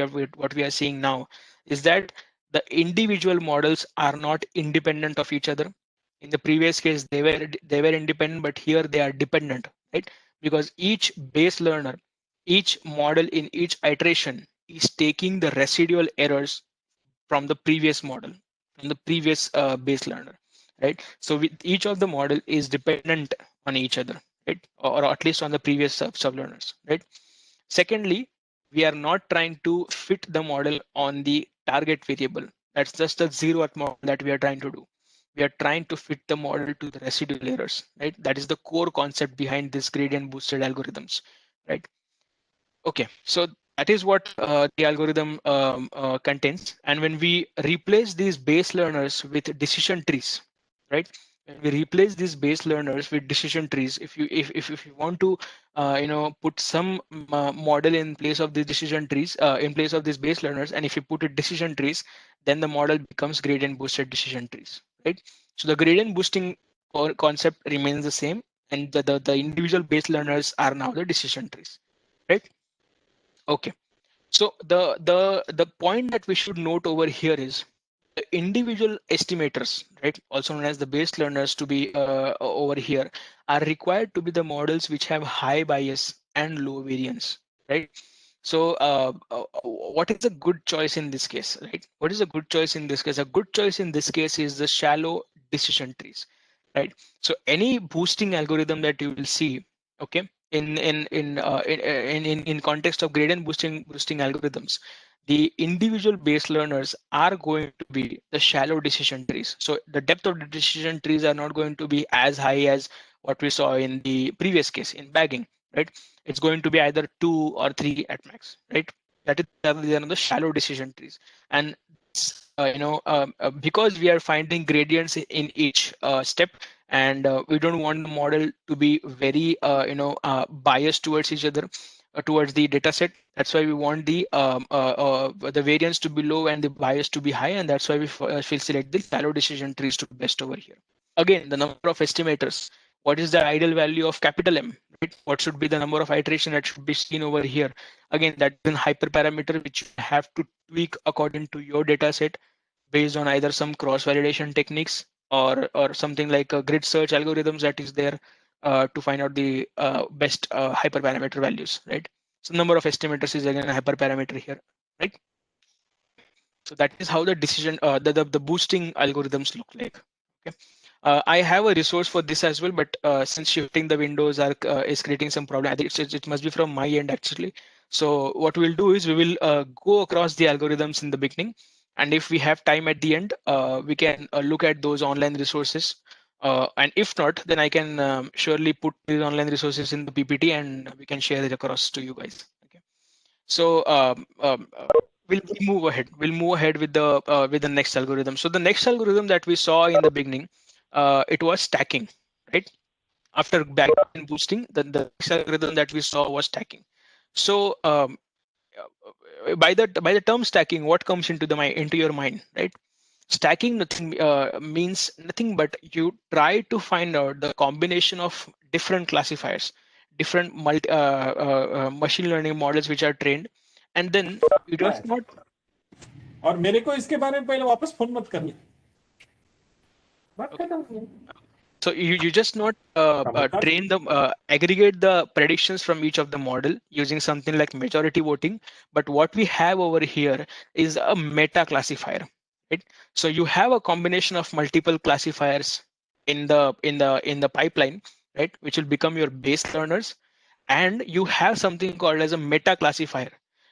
Speaker 2: we are seeing now is that the individual models are not independent of each other. In the previous case, they were independent, but here they are dependent, right? Because each base learner, each model in each iteration is taking the residual errors from the previous model, from the previous base learner, right? So with each of the model is dependent on each other, right? Or at least on the previous sublearners, right? Secondly, we are not trying to fit the model on the target variable. That's just a zeroth model that we are trying to do. We are trying to fit the model to the residual errors, right? That is the core concept behind this gradient boosted algorithms, right? Okay, so that is what the algorithm contains. And when we replace these base learners with decision trees, right? When we replace these base learners with decision trees, if you want to put some model in place of the decision trees, in place of these base learners, and if you put it decision trees, then the model becomes gradient boosted decision trees, right? So the gradient boosting concept remains the same, and the individual base learners are now the decision trees, right? Okay, so the point that we should note over here is the individual estimators, right, also known as the base learners, to be over here, are required to be the models which have high bias and low variance, right? So what is a good choice in this case, right? What is a good choice in this case? A good choice in this case is the shallow decision trees, right? So any boosting algorithm that you will see, okay, in context of gradient boosting algorithms, the individual base learners are going to be the shallow decision trees. So the depth of the decision trees are not going to be as high as what we saw in the previous case in bagging, right? It's going to be either 2 or 3 at max, right? That is the shallow decision trees. And because we are finding gradients in each step, and we don't want the model to be very biased towards each other, towards the data set. That's why we want the variance to be low and the bias to be high, and that's why we select the shallow decision trees to be best over here. Again, the number of estimators. What is the ideal value of capital M? Right? What should be the number of iteration that should be seen over here? Again, that's a hyperparameter which you have to tweak according to your data set, based on either some cross-validation techniques or something like a grid search algorithms that is there to find out the best hyperparameter values, right? So number of estimators is again a hyperparameter here, right? So that is how the decision, the boosting algorithms look like. Okay. I have a resource for this as well, but since shifting the windows is creating some problem, I think it must be from my end actually. So what we'll do is we will go across the algorithms in the beginning, and if we have time at the end, we can look at those online resources. And if not, then I can surely put these online resources in the PPT and we can share it across to you guys. Okay. So we'll move ahead. We'll move ahead with the next algorithm. So the next algorithm that we saw in the beginning, it was stacking, right? After backend boosting, the next algorithm that we saw was stacking. So by the term stacking, what comes into your mind, right? Stacking nothing means nothing but you try to find out the combination of different classifiers, different machine learning models which are trained, and then you just not.
Speaker 4: और मेरे को इसके बारे में पहले वापस phone मत करना.
Speaker 2: Okay. So you just not train the aggregate the predictions from each of the model using something like majority voting, but what we have over here is a meta classifier, right? So you have a combination of multiple classifiers in the pipeline, right, which will become your base learners, and you have something called as a meta classifier,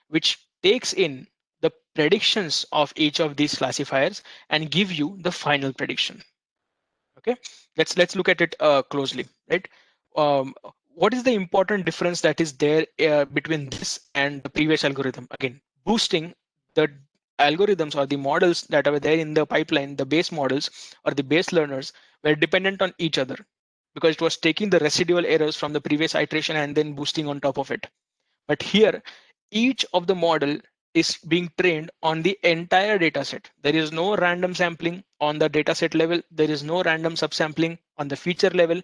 Speaker 2: which takes in the predictions of each of these classifiers and give you the final prediction. Okay, let's look at it closely, right? um, what is the important difference that is there between this and the previous algorithm? Again, boosting, the algorithms or the models that are there in the pipeline, the base models or the base learners, were dependent on each other, because it was taking the residual errors from the previous iteration and then boosting on top of it. But here, each of the model is being trained on the entire data set. There is no random sampling on the data set level. There is no random subsampling on the feature level.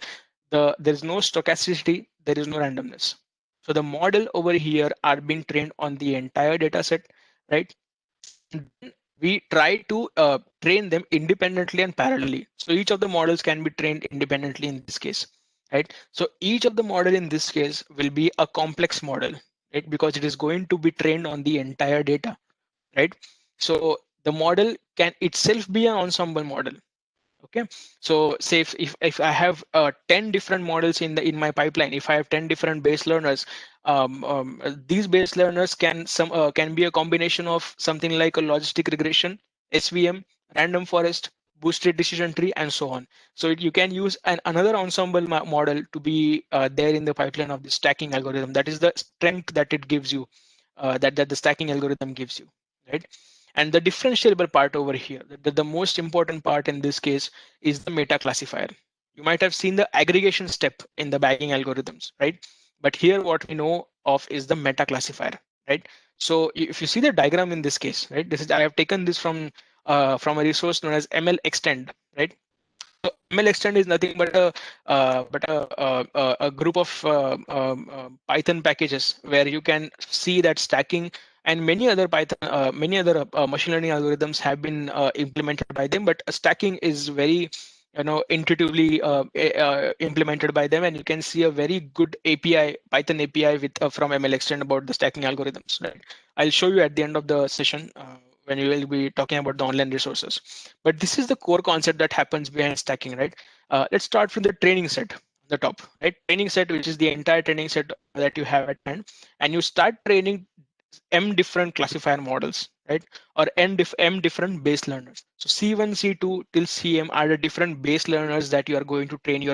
Speaker 2: There is no stochasticity. There is no randomness. So the model over here are being trained on the entire data set, right? We try to train them independently and parallelly. So each of the models can be trained independently in this case, right? So each of the model in this case will be a complex model, right? Because it is going to be trained on the entire data, right? So the model can itself be an ensemble model. Okay, so say if I have 10 different models in my pipeline, if I have 10 different base learners, these base learners can be a combination of something like a logistic regression, SVM, random forest, boosted decision tree, and so on. So you can use another ensemble model to be there in the pipeline of the stacking algorithm. That is the strength that it gives you, that the stacking algorithm gives you, right? And the differentiable part over here, the most important part in this case is the meta classifier. You might have seen the aggregation step in the bagging algorithms, right? But here what we know of is the meta classifier, right? So if you see the diagram in this case, right, I have taken this from a resource known as ML Extend, right? So ML Extend is nothing but a group of Python packages where you can see that stacking and many other machine learning algorithms have been implemented by them, but stacking is very intuitively implemented by them, and you can see a very good API, Python API with from ML Extend about the stacking algorithms. Right? I'll show you at the end of the session when we will be talking about the online resources. But this is the core concept that happens behind stacking, right? Let's start from the training set on the top, right? Training set, which is the entire training set that you have at hand, and you start training m different classifier models, right? Or m different base learners. So C1, C2 till CM are the different base learners that you are going to train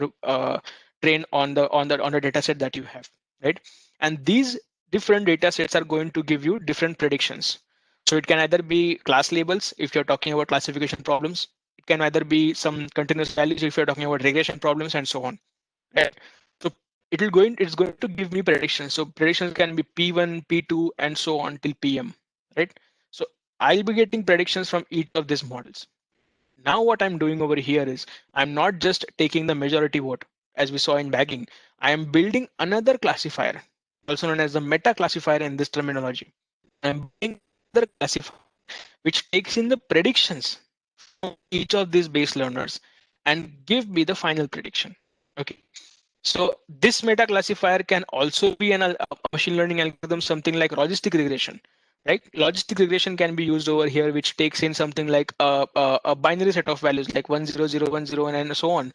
Speaker 2: on the data set that you have, right? And these different data sets are going to give you different predictions. So it can either be class labels if you're talking about classification problems. It can either be some continuous values if you're talking about regression problems, and so on. Right? So it's going to give me predictions. So predictions can be P1, P2, and so on till PM, right? So I'll be getting predictions from each of these models. Now what I'm doing over here is I'm not just taking the majority vote as we saw in bagging. I am building another classifier, also known as the meta classifier in this terminology. I'm building another classifier which takes in the predictions from each of these base learners and give me the final prediction. Okay. So this meta classifier can also be a machine learning algorithm, something like logistic regression, right? Logistic regression can be used over here, which takes in something like a binary set of values like 10010 and so on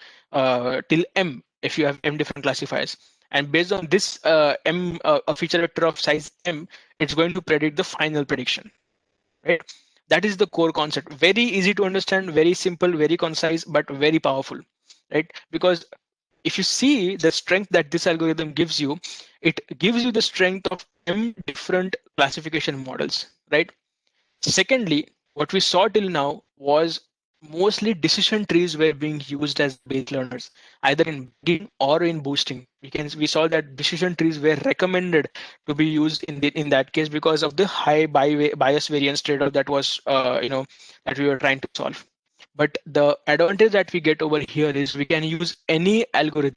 Speaker 2: till m if you have m different classifiers. And based on this a feature vector of size m, it's going to predict the final prediction, right? That is the core concept. Very easy to understand, very simple, very concise, but very powerful, right? Because if you see the strength that this algorithm gives you, it gives you the strength of m different classification models, right? Secondly, what we saw till now was mostly decision trees were being used as base learners, either in bagging or in boosting. We saw that decision trees were recommended to be used in that case because of the high bias variance trade-off that was that we were trying to solve. But the advantage that we get over here is we can use any algorithm,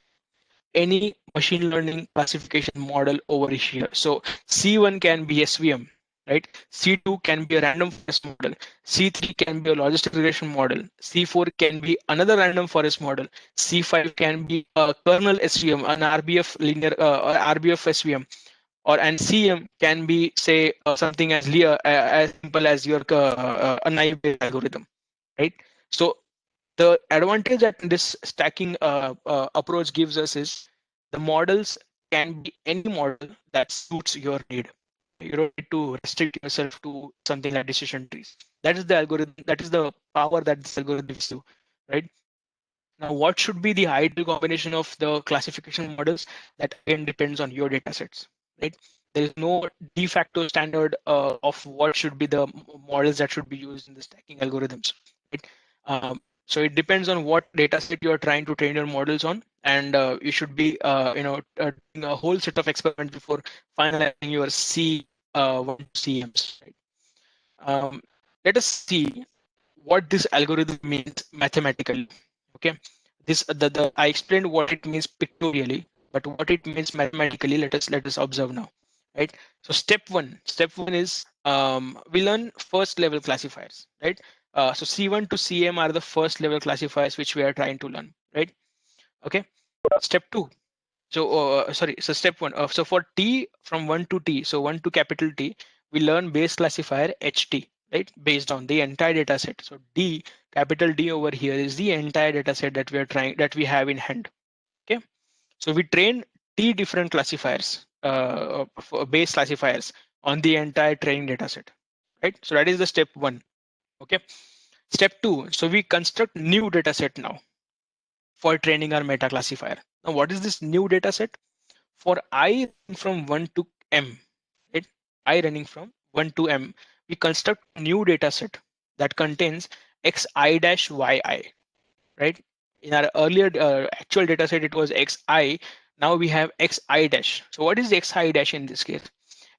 Speaker 2: any machine learning classification model over here. So C1 can be SVM, right? C2 can be a random forest model. C3 can be a logistic regression model. C4 can be another random forest model. C5 can be a kernel SVM, an RBF linear RBF SVM, and CM can be say something as as simple as your a naive algorithm, right? So the advantage that this stacking approach gives us is the models can be any model that suits your need. You don't need to restrict yourself to something like decision trees. That is the algorithm. That is the power that this algorithm gives you, right? Now, what should be the ideal combination of the classification models? That again depends on your data sets, right? There is no de facto standard of what should be the models that should be used in the stacking algorithms, right? So it depends on what data set you are trying to train your models on, and you should be doing a whole set of experiments before finalizing your C1 CMs. Right? Let us see what this algorithm means mathematically. Okay, I explained what it means pictorially, but what it means mathematically, let us observe now. Right. So step one is we learn first level classifiers. Right. So C1 to CM are the first level classifiers which we are trying to learn. Right. Okay. Step two. So step one. So for T from 1 to T, so 1 to capital T, we learn base classifier HT, right? Based on the entire data set. So D, capital D over here is the entire data set that we have in hand. Okay. So we train T different classifiers, for base classifiers on the entire training data set, right? So that is the step one. Okay. Step two. So we construct new data set now for training our meta classifier. Now, what is this new data set? For I from 1 to M, right? I running from 1 to M, we construct a new data set that contains xi dash yi, right? In our earlier actual data set, it was xi. Now we have xi dash. So what is xi dash in this case?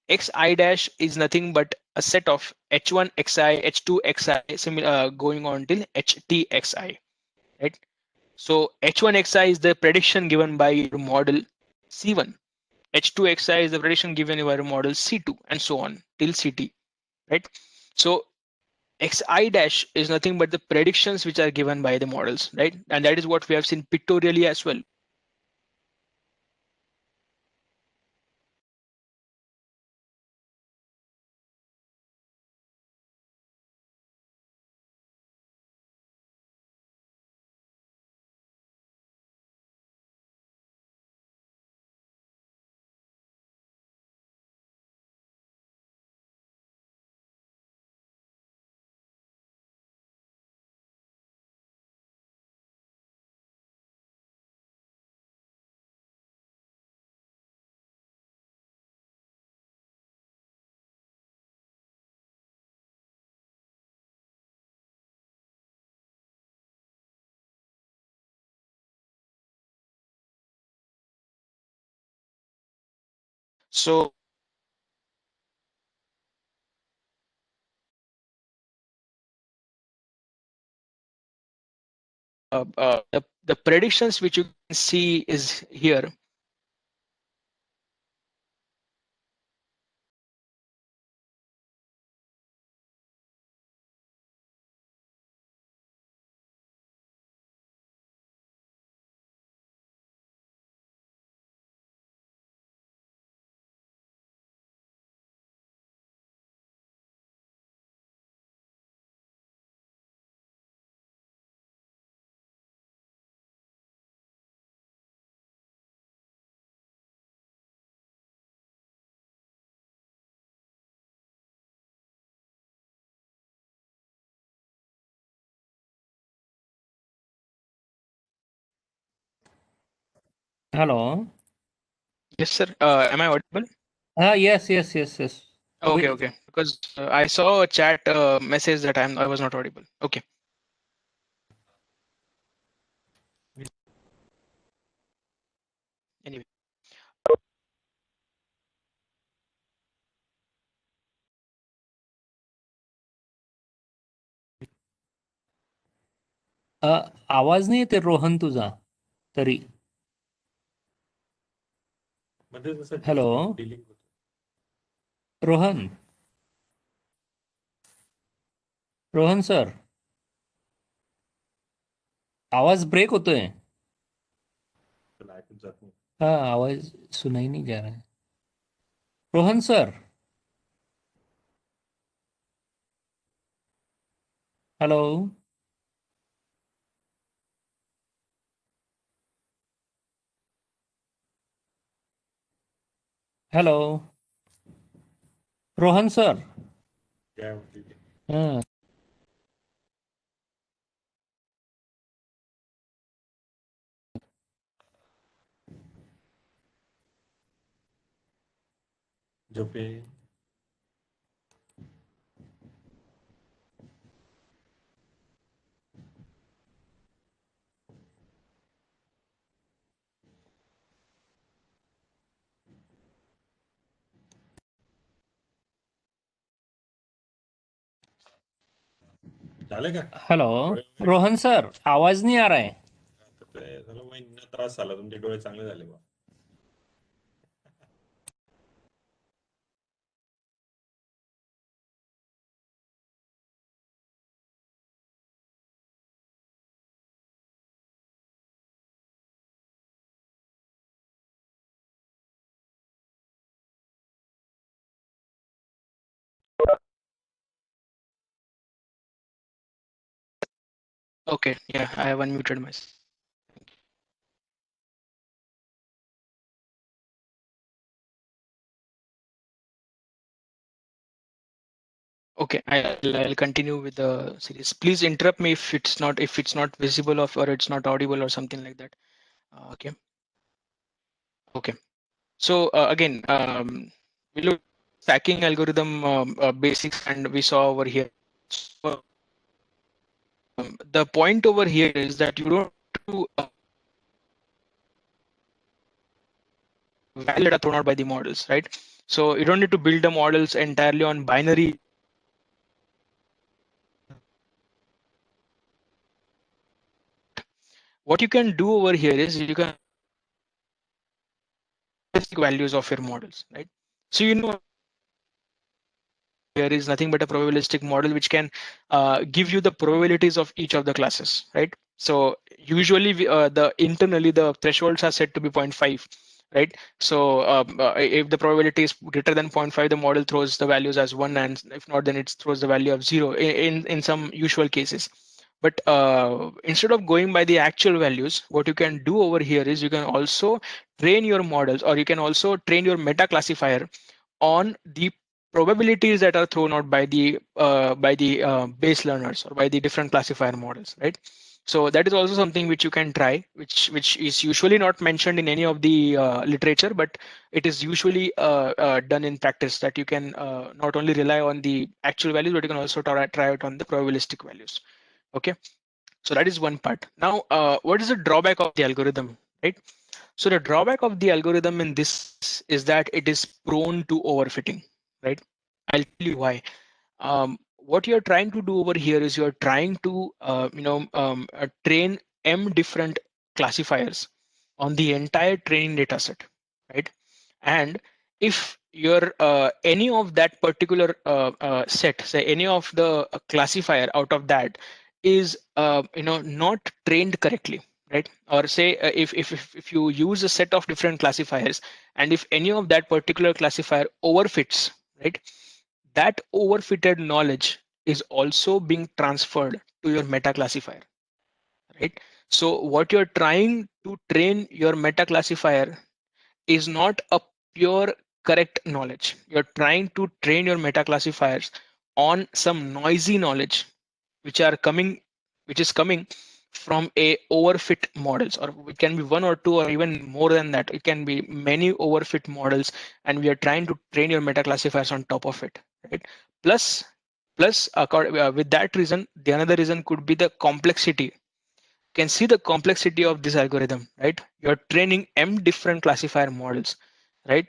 Speaker 2: Xi dash is nothing but a set of h1 xi, h2 xi, going on till ht xi, right? So h1 xi is the prediction given by your model C1. H2 xi is the prediction given by your model C2, and so on till CT, right? So xi dash is nothing but the predictions which are given by the models, right? And that is what we have seen pictorially as well. So the predictions which you can see is here.
Speaker 1: Hello.
Speaker 2: Yes, sir. Am I audible?
Speaker 1: Yes.
Speaker 2: Okay, okay. Because I saw a chat message that I was not audible. Okay. Anyway.
Speaker 1: आवाज नाही येते रोहन तुझा तरी.
Speaker 4: मध्ये जसं
Speaker 1: hello
Speaker 4: dealing होतं.
Speaker 1: Rohan. Rohan sir, आवाज break होतोय.
Speaker 4: त्याला ऐकून जात नाही.
Speaker 1: हाँ, आवाज सुनाई नहीं जा रहा है. Rohan sir. Hello. Hello. Rohan sir.
Speaker 4: काय म्हणते ते?
Speaker 1: हाँ.
Speaker 4: झोपे. झालं का?
Speaker 5: हेलो रोहन सर, आवाज नहीं आ रहा है.
Speaker 4: झालं मग त्रास झाला, तुमचे डोळे चांगले झाले बा.
Speaker 2: Okay, yeah, I have unmuted myself. Okay, I'll continue with the series. Please interrupt me if it's not visible or it's not audible or something like that. Okay. Okay. So again, we look stacking algorithm basics, and we saw over here. So, the point over here is that you don't do value that are thrown out by the models, right? So you don't need to build the models entirely on binary. What you can do over here is you can values of your models, right? So here is nothing but a probabilistic model which can give you the probabilities of each of the classes, right? So usually the internally the thresholds are set to be 0.5, right? So if the probability is greater than 0.5, the model throws the values as 1, and if not, then it throws the value of 0 in some usual cases. But instead of going by the actual values, what you can do over here is you can also train your models, or you can also train your meta classifier on the probabilities that are thrown out by the base learners or by the different classifier models, right? So that is also something which you can try, which is usually not mentioned in any of the literature, but it is usually done in practice, that you can not only rely on the actual values, but you can also try it on the probabilistic values. Okay, so that is one part. Now, what is the drawback of the algorithm, right? So the drawback of the algorithm in this is that it is prone to overfitting, right? I'll tell you why. What you're trying to do over here is you're trying to train m different classifiers on the entire training data set, right? And if your any of that particular set, say any of the classifier out of that is not trained correctly, right? Or say if you use a set of different classifiers, and if any of that particular classifier overfits, right, that overfitted knowledge is also being transferred to your meta classifier, right? So what you're trying to train your meta classifier is not a pure correct knowledge. You're trying to train your meta classifiers on some noisy knowledge which are coming which is coming from a overfit models, or it can be one or two or even more than that. It can be many overfit models, and we are trying to train your meta classifiers on top of it, right? Plus with that reason, the another reason could be the complexity. You can see the complexity of this algorithm, right? You're training m different classifier models, right?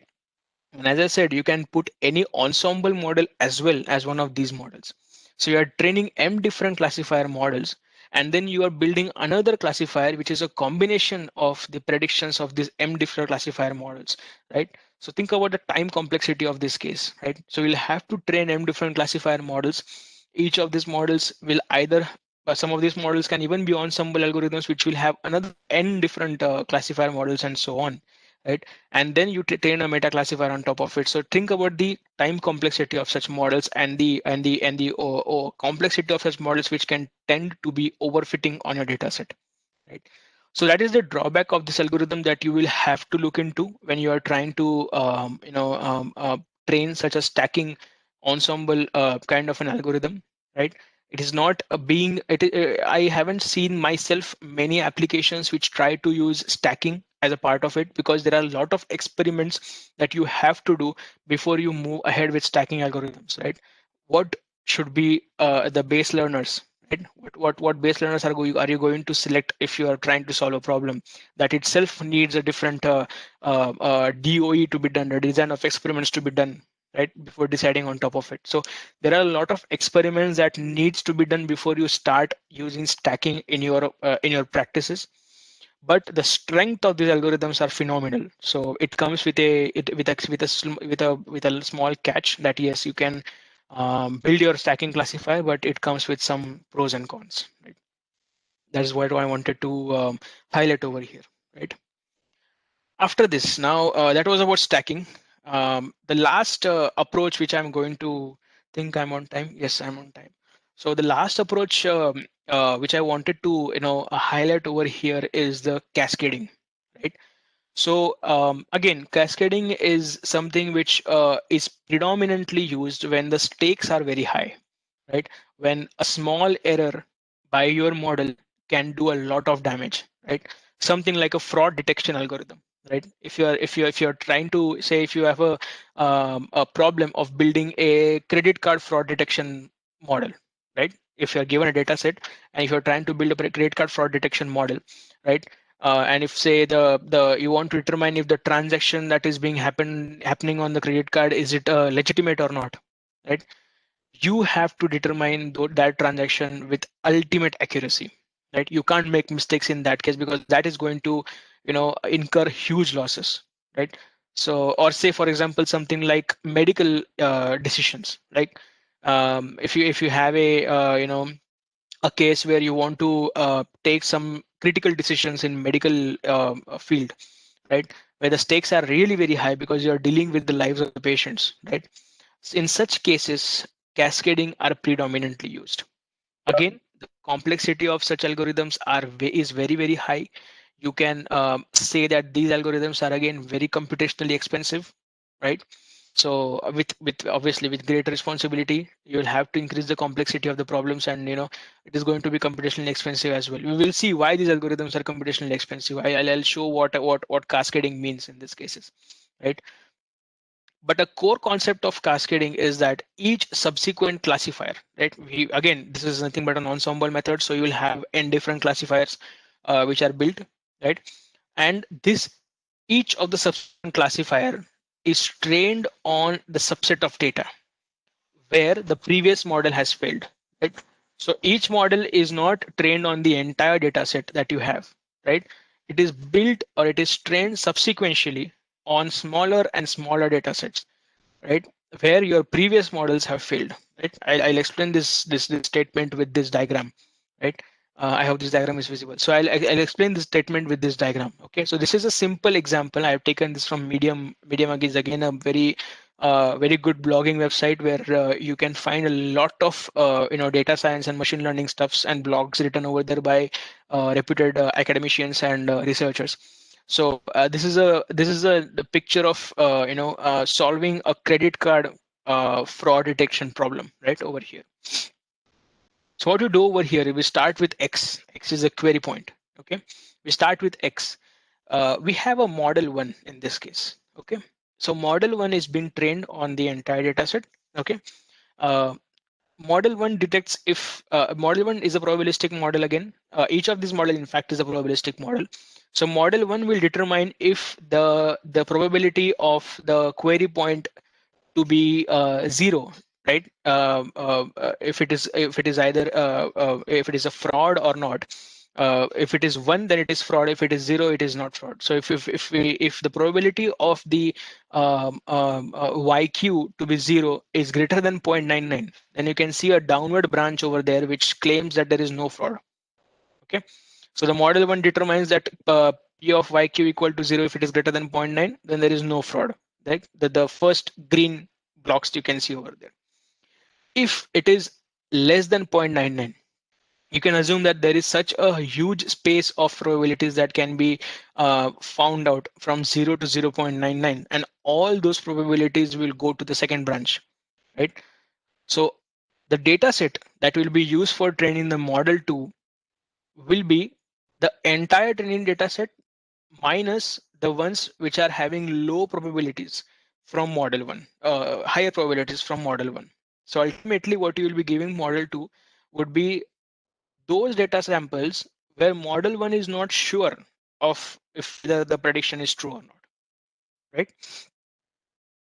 Speaker 2: And as I said, you can put any ensemble model as well as one of these models. So you are training m different classifier models, and then you are building another classifier which is a combination of the predictions of these m different classifier models, right? So think about the time complexity of this case, right? So you'll have to train m different classifier models. Each of these models will either some of these models can even be ensemble algorithms, which will have another n different classifier models and so on, right? And then you train a meta classifier on top of it. So think about the time complexity of such models, and the complexity of such models which can tend to be overfitting on your data set, right? So that is the drawback of this algorithm that you will have to look into when you are trying to train such a stacking ensemble kind of an algorithm, right? It is not a being I haven't seen myself many applications which try to use stacking as a part of it, because there are a lot of experiments that you have to do before you move ahead with stacking algorithms, right? What should be the base learners, right? What base learners are you going to select if you are trying to solve a problem that itself needs a different DOE to be done, a design of experiments to be done, right, before deciding on top of it. So there are a lot of experiments that needs to be done before you start using stacking in your practices. But the strength of these algorithms are phenomenal. So it comes with a small catch that yes, you can build your stacking classifier, but it comes with some pros and cons. Right? That is what I wanted to highlight over here. Right. After this, now that was about stacking. The last approach which I'm going to think I'm on time. Yes, I'm on time. So the last approach which I wanted to highlight over here is the cascading, right? So again, cascading is something which is predominantly used when the stakes are very high, right? When a small error by your model can do a lot of damage, right? Something like a fraud detection algorithm, right? If you're trying to say, if you have a problem of building a credit card fraud detection model, right? If you're given a data set and if you're trying to build a credit card fraud detection model, right? And if say the you want to determine if the transaction that is being happening on the credit card, is it legitimate or not, right? You have to determine that transaction with ultimate accuracy, right? You can't make mistakes in that case, because that is going to incur huge losses, right? So, or say for example something like medical decisions, like if you have a case where you want to take some critical decisions in medical field, right, where the stakes are really very high because you're dealing with the lives of the patients, right? In such cases, cascading are predominantly used. Again, the complexity of such algorithms is very, very high. You can say that these algorithms are again very computationally expensive, right? So with obviously with greater responsibility, you will have to increase the complexity of the problems, and it is going to be computationally expensive as well. We will see why these algorithms are computationally expensive. I'll show what cascading means in these cases, right? But a core concept of cascading is that each subsequent classifier, right? Again, this is nothing but an ensemble method. So you will have n different classifiers which are built, right? And each of the subsequent classifier is trained on the subset of data where the previous model has failed, right? So each model is not trained on the entire data set that you have, right? It is built, or it is trained subsequentially on smaller and smaller data sets, right? Where your previous models have failed, right? I'll explain this statement with this diagram, right? I hope this diagram is visible. So I'll explain this statement with this diagram. Okay, so this is a simple example. I've taken this from Medium. Medium is again a very good blogging website where you can find a lot of data science and machine learning stuffs and blogs written over there by reputed academicians and researchers. So this is a the picture of solving a credit card fraud detection problem right over here. So what you do over here, we start with X. X is a query point. Okay, we start with X. We have a model one in this case. Okay, so model one is being trained on the entire data set. Okay, uh, model one detects if model one is a probabilistic model again. Each of these model in fact is a probabilistic model. So model one will determine if the probability of the query point to be zero, right? If it is either if it is a fraud or not. If it is one, then it is fraud. If it is zero, it is not fraud. So if the probability of the YQ to be zero is greater than 0.99, then you can see a downward branch over there which claims that there is no fraud. Okay, so the model one determines that P of YQ equal to zero. If it is greater than 0.9, then there is no fraud. Right? The first green blocks you can see over there. If it is less than 0.99, you can assume that there is such a huge space of probabilities that can be found out from 0 to 0.99, and all those probabilities will go to the second branch, right? So the data set that will be used for training the model 2 will be the entire training data set minus the ones which are having low probabilities from model 1, higher probabilities from model 1. So ultimately what you will be giving model 2 would be those data samples where model 1 is not sure of if the prediction is true or not, right?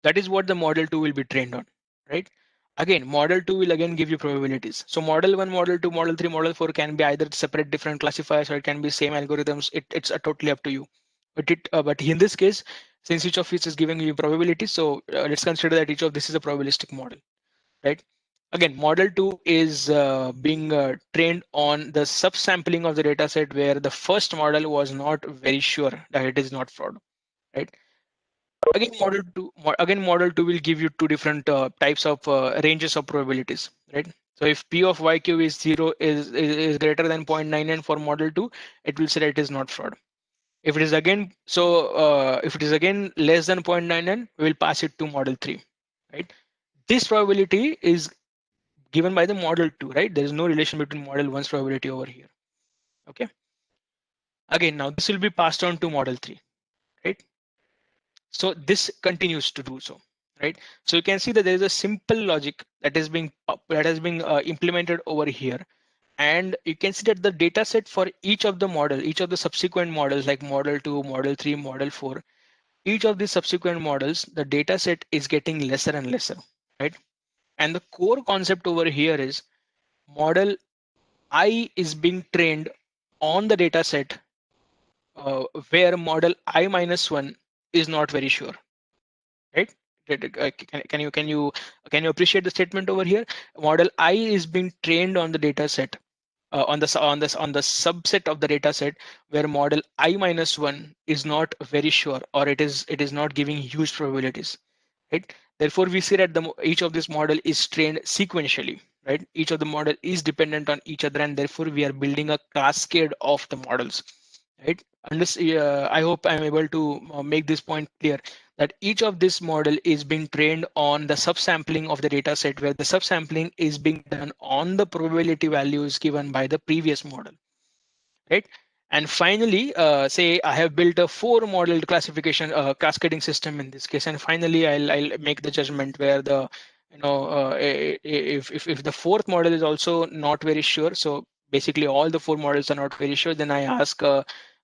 Speaker 2: That is what the model 2 will be trained on, right? Again, model 2 will again give you probabilities. So model 1, model 2, model 3, model 4 can be either separate different classifiers, or it can be same algorithms. It's totally up to you. But in this case, since each of which is giving you probabilities, so let's consider that each of this is a probabilistic model, right? Again, model 2 is being trained on the subsampling of the data set where the first model was not very sure that it is not fraud, right? Again, model 2 will give you two different types of ranges of probabilities, right? So if P of YQ is 0 is greater than 0.99 for model 2, it will say that it is not fraud. If it is again if it is again less than 0.99, we will pass it to model 3, right? This probability is given by the model 2, right? There is no relation between model 1's probability over here. Okay. Again, now this will be passed on to model 3, right? So this continues to do so, right? So you can see that there is a simple logic that is being implemented over here. And you can see that the data set for each of the subsequent models like model 2, model 3, model 4, each of these subsequent models, the data set is getting lesser and lesser, right? And the core concept over here is model I is being trained on the data set where model I minus 1 is not very sure, right? Can you appreciate the statement over here? Model I is being trained on the data set on the subset of the data set where model I minus 1 is not very sure, or it is not giving huge probabilities, right? Therefore, we see that each of this model is trained sequentially, right? Each of the model is dependent on each other, and therefore we are building a cascade of the models, right? I hope I'm able to make this point clear that each of this model is being trained on the subsampling of the data set where the subsampling is being done on the probability values given by the previous model, right? And finally, say I have built a 4 model classification cascading system in this case, and finally I'll make the judgment where the if the fourth model is also not very sure, so basically all the 4 models are not very sure, then I ask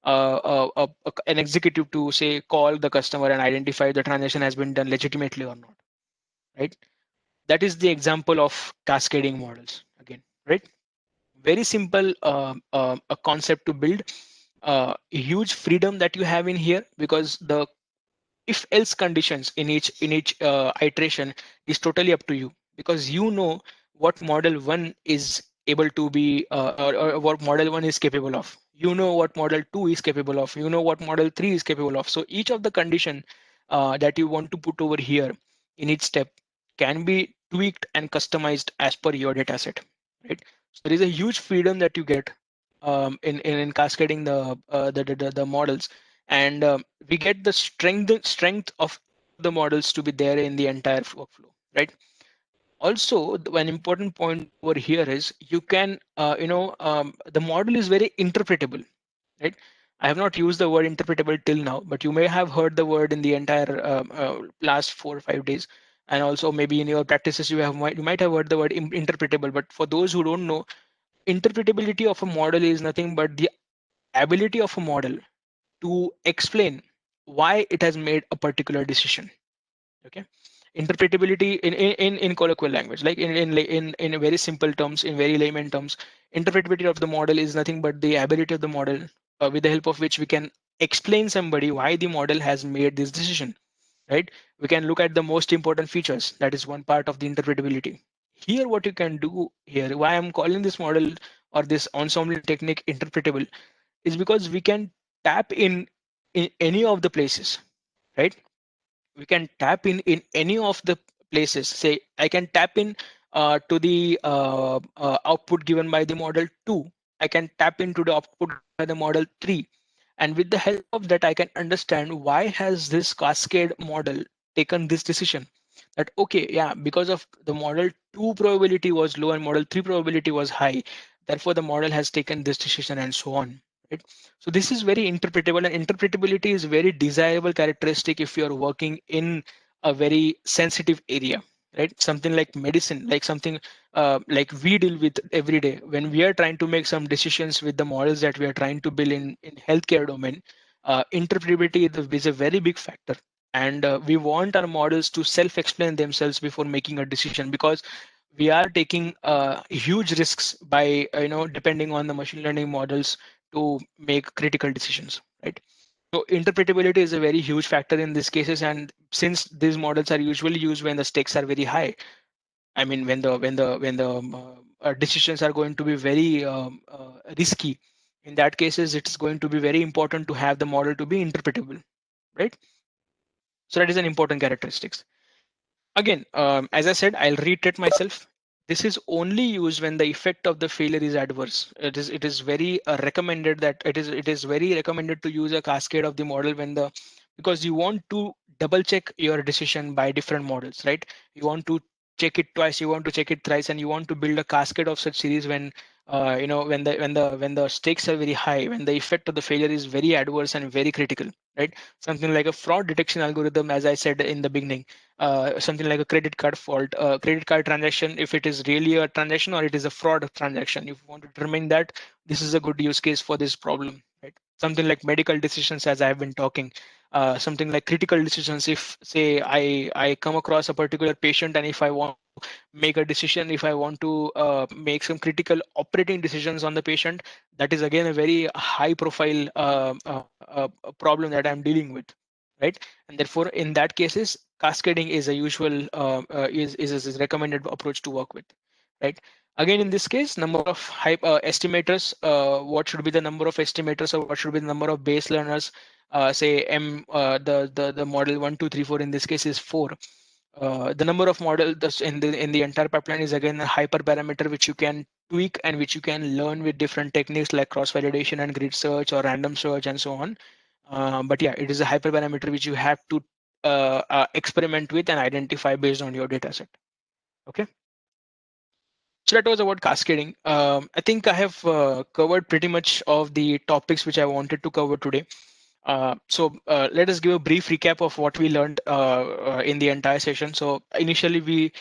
Speaker 2: an executive to say call the customer and identify if the transaction has been done legitimately or not, right? That is the example of cascading models again, right? Very simple a concept to build, huge freedom that you have in here because the if else conditions in each iteration is totally up to you, because you know what model 1 is able to be or what model 1 is capable of, you know what model 2 is capable of, you know what model 3 is capable of. So each of the condition that you want to put over here in each step can be tweaked and customized as per your data set, right? So there is a huge freedom that you get in cascading the models, and we get the strength of the models to be there in the entire workflow, right? Also, one important point over here is you can the model is very interpretable, right? I have not used the word interpretable till now, but you may have heard the word in the entire last 4 or 5 days, and also maybe in your practices you might have heard the word interpretable. But for those who don't know, interpretability of a model is nothing but the ability of a model to explain why it has made a particular decision. Okay, interpretability in colloquial language, like in very simple terms, in very layman terms, interpretability of the model is nothing but the ability of the model with the help of which we can explain somebody why the model has made this decision, right? We can look at the most important features. That is one part of the interpretability. Here, what you can do here, why I'm calling this model or this ensemble technique interpretable, is because we can tap in any of the places, right? We can tap in any of the places. Say I can tap in to the output given by the model 2. I can tap into the output by the model 3, and with the help of that I can understand why has this cascade model taken this decision, that okay, yeah, because of the model 2 probability was low and model 3 probability was high, therefore the model has taken this decision, and so on, right? So this is very interpretable, and interpretability is very desirable characteristic if you're working in a very sensitive area, right? Something like medicine, like something like we deal with every day when we are trying to make some decisions with the models that we are trying to build in healthcare domain. Interpretability is a very big factor, And we want our models to self-explain themselves before making a decision, because we are taking huge risks by depending on the machine learning models to make critical decisions, right? So interpretability is a very huge factor in these cases, and since these models are usually used when the stakes are very high, I mean when the decisions are going to be very risky, in that cases it's going to be very important to have the model to be interpretable, right? So that is an important characteristics. Again, as I said, I'll reiterate myself. This is only used when the effect of the failure is adverse. It is very recommended that it is very recommended to use a cascade of the model when the, because you want to double check your decision by different models, right? You want to check it twice, you want to check it thrice, and you want to build a cascade of such series when when the stakes are very high, when the effect of the failure is very adverse and very critical, right? Something like a fraud detection algorithm, as I said in the beginning, something like a credit card fault, credit card transaction, if it is really a transaction or it is a fraud transaction. If you want to determine that, this is a good use case for this problem, right? Something like medical decisions, as I have been talking, something like critical decisions. If say I come across a particular patient, and if I want to make a decision, if I want to make some critical operating decisions on the patient, that is again a very high profile problem that I'm dealing with, right? And therefore in that cases cascading is a usual is a recommended approach to work with, right? Again, in this case, number of estimators, what should be the number of estimators, or what should be the number of base learners? Say m the model 1 2 3 4 in this case is 4. The number of model in the entire pipeline is again a hyperparameter which you can tweak and which you can learn with different techniques like cross validation and grid search or random search and so on. But yeah, it is a hyperparameter which you have to experiment with and identify based on your data set. Okay. So that was about cascading. I think I have covered pretty much of the topics which I wanted to cover today. So let us give a brief recap of what we learned in the entire session. So initially we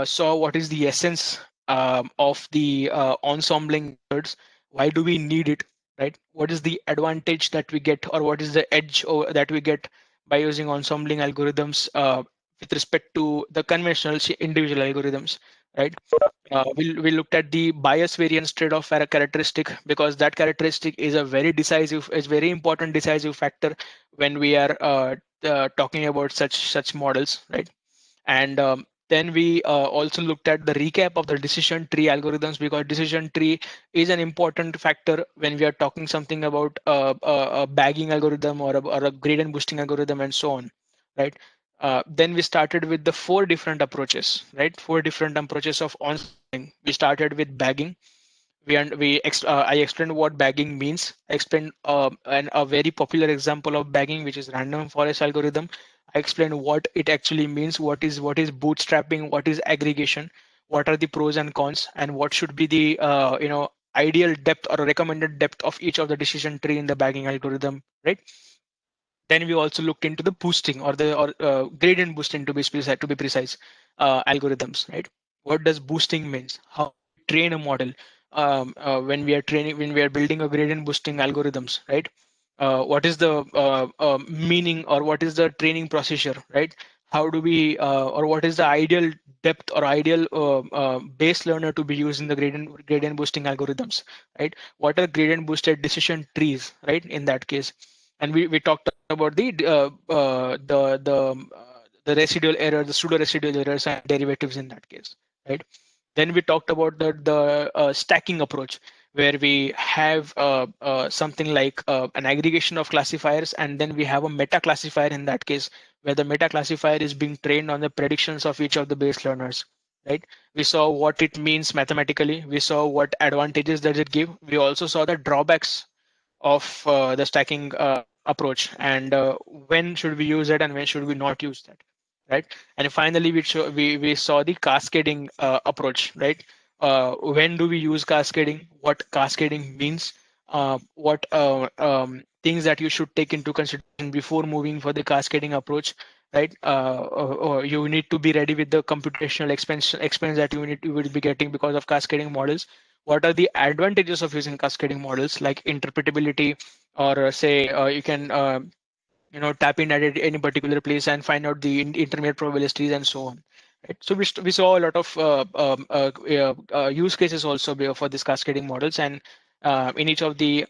Speaker 2: saw what is the essence of the ensembling methods. Why do we need it, right? What is the advantage that we get, or what is the edge that we get by using ensembling algorithms with respect to the conventional individual algorithms, right? We looked at the bias variance trade-off characteristic, because that characteristic is a very decisive, is very important decisive factor when we are talking about such models, right? And then we also looked at the recap of the decision tree algorithms, because decision tree is an important factor when we are talking something about a bagging algorithm or a gradient boosting algorithm and so on, right? Then we started with the four different approaches, right? Four different approaches of onscaling. We started with bagging. I explained what bagging means. I explained a very popular example of bagging, which is random forest algorithm. I explained what it actually means, what is bootstrapping, what is aggregation, what are the pros and cons, and what should be the ideal depth or recommended depth of each of the decision tree in the bagging algorithm, right? Then we also looked into the boosting or gradient boosting to be precise algorithms, right? What does boosting means? How we train a model when we are building a gradient boosting algorithms, right? What is the meaning, or what is the training procedure, right? How do we or what is the ideal depth or ideal base learner to be used in the gradient boosting algorithms, right? What are gradient boosted decision trees, right? In that case, and we talked about the residual error, the pseudo residual errors and derivatives in that case, right? Then we talked about the stacking approach, where we have something like an aggregation of classifiers, and then we have a meta classifier in that case, where the meta classifier is being trained on the predictions of each of the base learners, right? We saw what it means mathematically. We saw what advantages does it give. We also saw the drawbacks of the stacking approach, and when should we use it and when should we not use that, right? And finally we saw the cascading approach, right? When do we use cascading, what cascading means, what things that you should take into consideration before moving for the cascading approach, right? You need to be ready with the computational expense that you will be getting because of cascading models. What are the advantages of using cascading models, like interpretability, or say you can tap in at any particular place and find out the intermediate probabilities and so on. Right? So we saw a lot of use cases also for this cascading models, and in each of the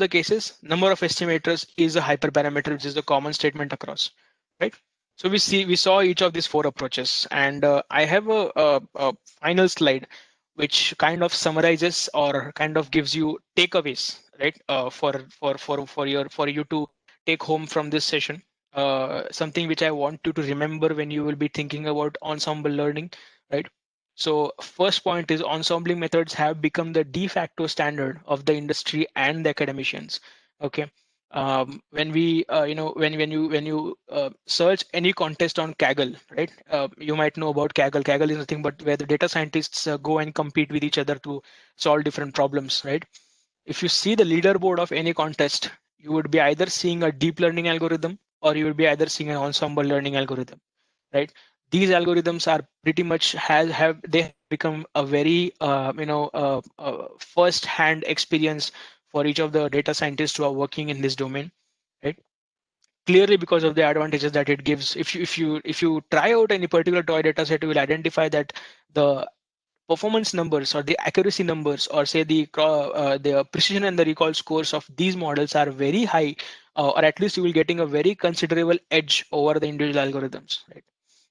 Speaker 2: cases, number of estimators is a hyperparameter, which is a common statement across, right? So we saw each of these four approaches, and I have a final slide which kind of summarizes or kind of gives you takeaways, right? For you to take home from this session. Something which I want you to remember when you will be thinking about ensemble learning, right? So first point is ensembling methods have become the de facto standard of the industry and the academicians. Okay. When we, when you search any contest on Kaggle, right? You might know about Kaggle. Kaggle is nothing but where the data scientists go and compete with each other to solve different problems, right? If you see the leaderboard of any contest, you would be either seeing a deep learning algorithm or you would be either seeing an ensemble learning algorithm, right? These algorithms are pretty much have they become a very first hand experience for each of the data scientists who are working in this domain, right? Clearly because of the advantages that it gives. If you try out any particular toy data set, you will identify that the performance numbers or the accuracy numbers, or say the precision and the recall scores of these models are very high, or at least you will getting a very considerable edge over the individual algorithms, right?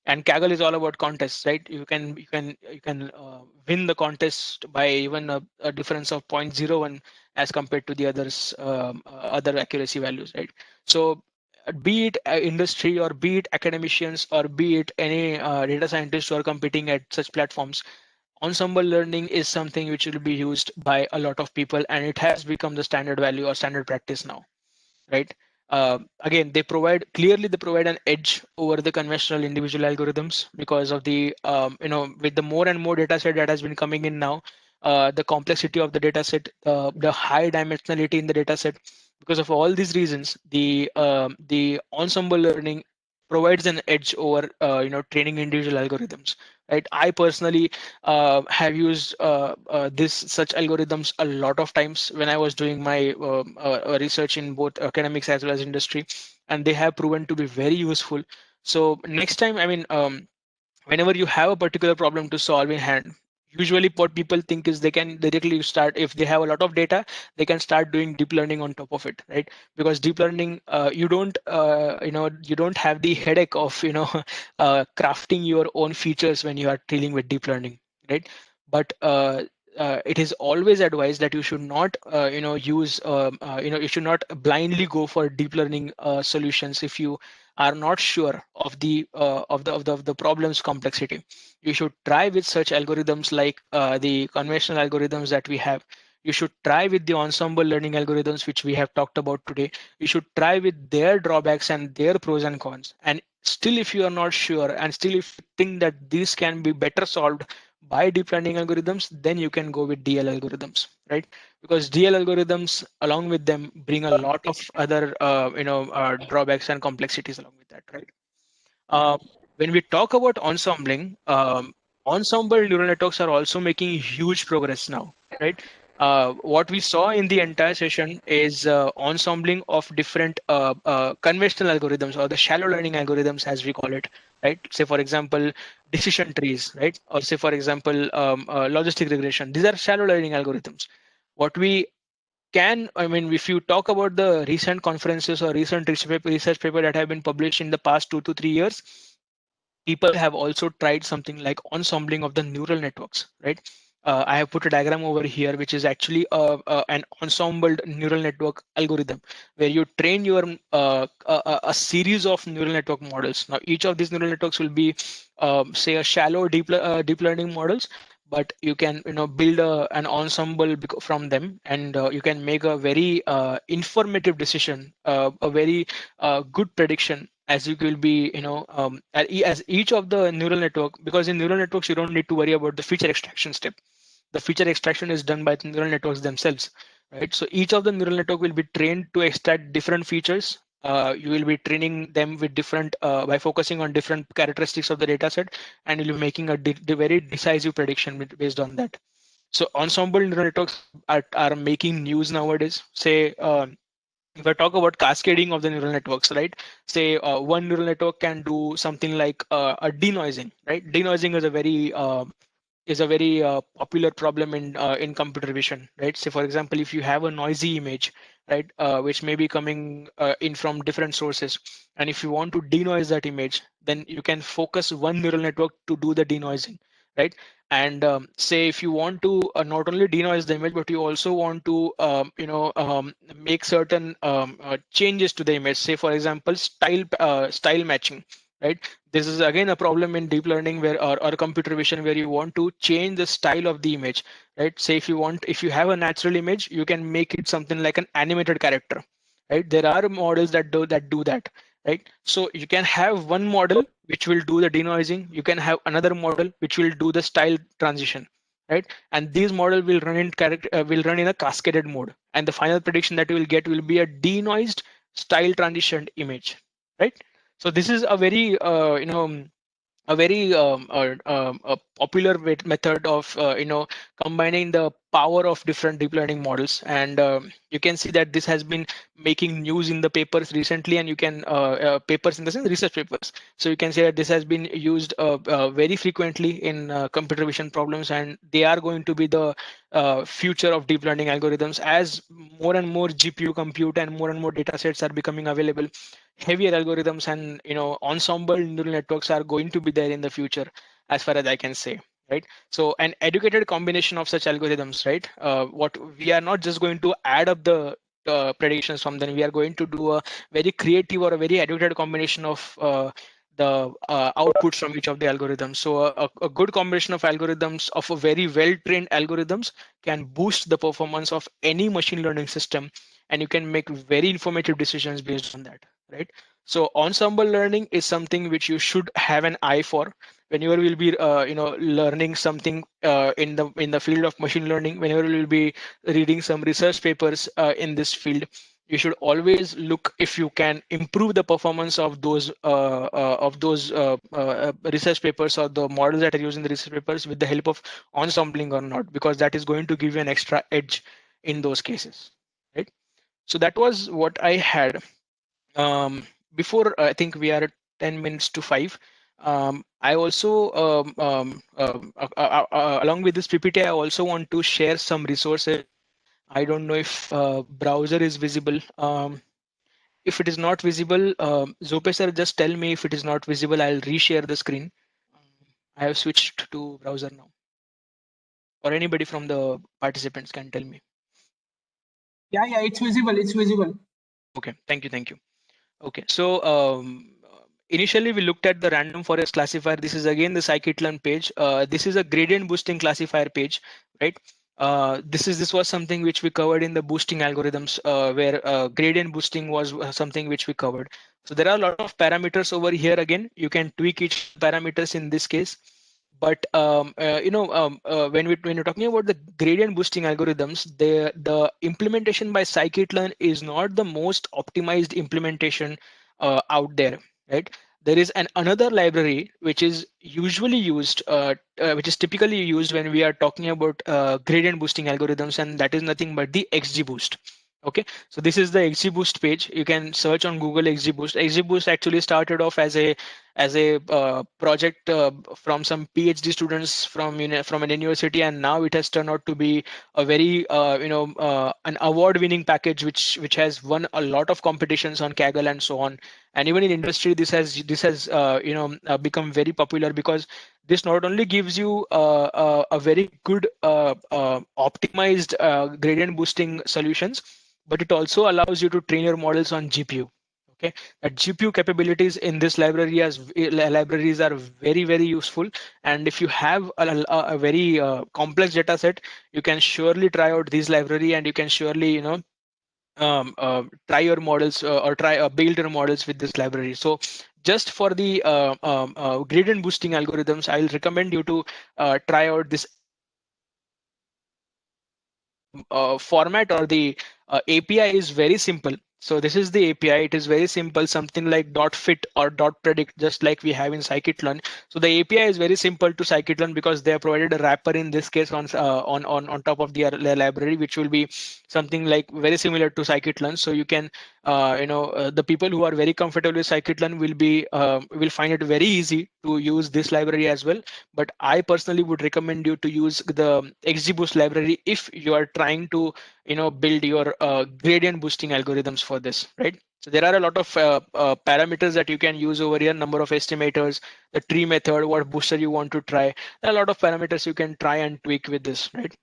Speaker 2: And Kaggle is all about contests, right? You can win the contest by even a difference of 0.01 as compared to the others, other accuracy values, right? So be it industry or be it academicians or be it any data scientists who are competing at such platforms, ensemble learning is something which will be used by a lot of people, and it has become the standard value or standard practice now, right? Again, they provide an edge over the conventional individual algorithms because of the with the more and more data set that has been coming in now, the complexity of the data set, the high dimensionality in the data set. Because of all these reasons, the ensemble learning provides an edge over training individual algorithms, right? I personally have used this such algorithms a lot of times when I was doing my research in both academics as well as industry, and they have proven to be very useful. So next time, I mean, whenever you have a particular problem to solve in hand, usually what people think is they can directly start, if they have a lot of data, they can start doing deep learning on top of it, right? Because deep learning, you don't have the headache of crafting your own features when you are dealing with deep learning, right? But it is always advised that you should not you should not blindly go for deep learning solutions if you are not sure of the problem's complexity. You should try with such algorithms like the conventional algorithms that we have. You should try with the ensemble learning algorithms which we have talked about today. You should try with their drawbacks and their pros and cons. And still, if you are not sure, and still if you think that these can be better solved by deep learning algorithms, then you can go with DL algorithms, right? Because DL algorithms, along with them, bring a lot of other drawbacks and complexities along with that, right? Uh, when we talk about ensembling, ensemble neural networks are also making huge progress now, right? What we saw in the entire session is ensembling of different conventional algorithms, or the shallow learning algorithms as we call it, right? Say for example, decision trees, right? Or say for example, logistic regression. These are shallow learning algorithms. What we can, I mean, if you talk about the recent conferences or recent research paper that have been published in the past 2 to 3 years, people have also tried something like ensembling of the neural networks, right? I have put a diagram over here, which is actually an ensembled neural network algorithm where you train your a series of neural network models. Now, each of these neural networks will be, say, a shallow deep learning models, but you can build an ensemble from them, and you can make a very informative decision, a very good prediction, as you will be as each of the neural network, because in neural networks you don't need to worry about the feature extraction step. The feature extraction is done by the neural networks themselves, right? So each of the neural network will be trained to extract different features. You will be training them with different by focusing on different characteristics of the data set, and you'll be making a very decisive prediction based on that. So ensemble neural networks are making news nowadays. Say if I talk about cascading of the neural networks, right? Say one neural network can do something like a denoising, right? Denoising is a very popular problem in computer vision, right? So for example, if you have a noisy image, right, which may be coming in from different sources, and if you want to denoise that image, then you can focus one neural network to do the denoising, right? And say if you want to not only denoise the image, but you also want to make certain changes to the image. Say for example, style matching, right? This is again a problem in deep learning where or computer vision where you want to change the style of the image, right? Say if you have a natural image, you can make it something like an animated character, right? There are models that do that, right? So you can have one model which will do the denoising, you can have another model which will do the style transition, right? And these models will will run in a cascaded mode, and the final prediction that you will get will be a denoised style transitioned image, right? So this is a very a very a popular method of combining the power of different deep learning models, and you can see that this has been making news in the papers recently, and you can papers in the sense research papers. So you can say that this has been used very frequently in computer vision problems, and they are going to be the future of deep learning algorithms as more and more GPU compute and more data sets are becoming available. Heavier algorithms and ensemble neural networks are going to be there in the future, as far as I can say, right? So an educated combination of such algorithms, right? What we are not just going to add up the predictions from them, we are going to do a very creative or a very educated combination of the outputs from each of the algorithms. So a good combination of algorithms, of a very well-trained algorithms, can boost the performance of any machine learning system, and you can make very informative decisions based on that, right? So ensemble learning is something which you should have an eye for whenever we'll be learning something in the field of machine learning. Whenever we'll be reading some research papers in this field, you should always look if you can improve the performance of those research papers or the models that are used in the research papers with the help of ensembling or not, because that is going to give you an extra edge in those cases, right? So that was what I had. Before I think we are at 10 minutes to 5. I also, along with this PPT, I also want to share some resources. I don't know if browser is visible. If it is not visible, Zope sir, just tell me if it is not visible. I'll reshare the screen. I have switched to browser now. Or anybody from the participants can tell me.
Speaker 6: Yeah, it's visible. It's visible.
Speaker 2: Okay, thank you. Okay, so initially we looked at the random forest classifier. This is again the scikit-learn page. This is a gradient boosting classifier page, right? This was something which we covered in the boosting algorithms, where gradient boosting was something which we covered. So there are a lot of parameters over here. Again, you can tweak each parameters in this case. But when you're talking about the gradient boosting algorithms, the implementation by scikit-learn is not the most optimized implementation out there, right? There is another library which is usually used, which is typically used when we are talking about gradient boosting algorithms, and that is nothing but the XGBoost. Okay, so this is the XGBoost page. You can search on Google XGBoost. XGBoost actually started off as a project from some PhD students from an university, and now it has turned out to be a very an award-winning package which has won a lot of competitions on Kaggle and so on. And even in industry, this has become very popular, because this not only gives you a very good optimized gradient boosting solutions, but it also allows you to train your models on GPU. Okay, that GPU capabilities in this libraries are very useful, and if you have a very complex data set, you can surely try out this library, and you can surely try your models or try build your models with this library. So just for the gradient boosting algorithms, I'll recommend you to try out this format, or the API is very simple. So this is the API. It is very simple, something like .fit or .predict, just like we have in scikit-learn. So the API is very simple to scikit-learn because they have provided a wrapper in this case on top of their library, which will be something like very similar to scikit-learn. So you can the people who are very comfortable with scikit-learn will find it very easy to use this library as well. But I personally would recommend you to use the XGBoost library if you are trying to build your gradient boosting algorithms for this, right? So there are a lot of parameters that you can use over here, number of estimators, the tree method, what booster you want to try. There are a lot of parameters you can try and tweak with this, right?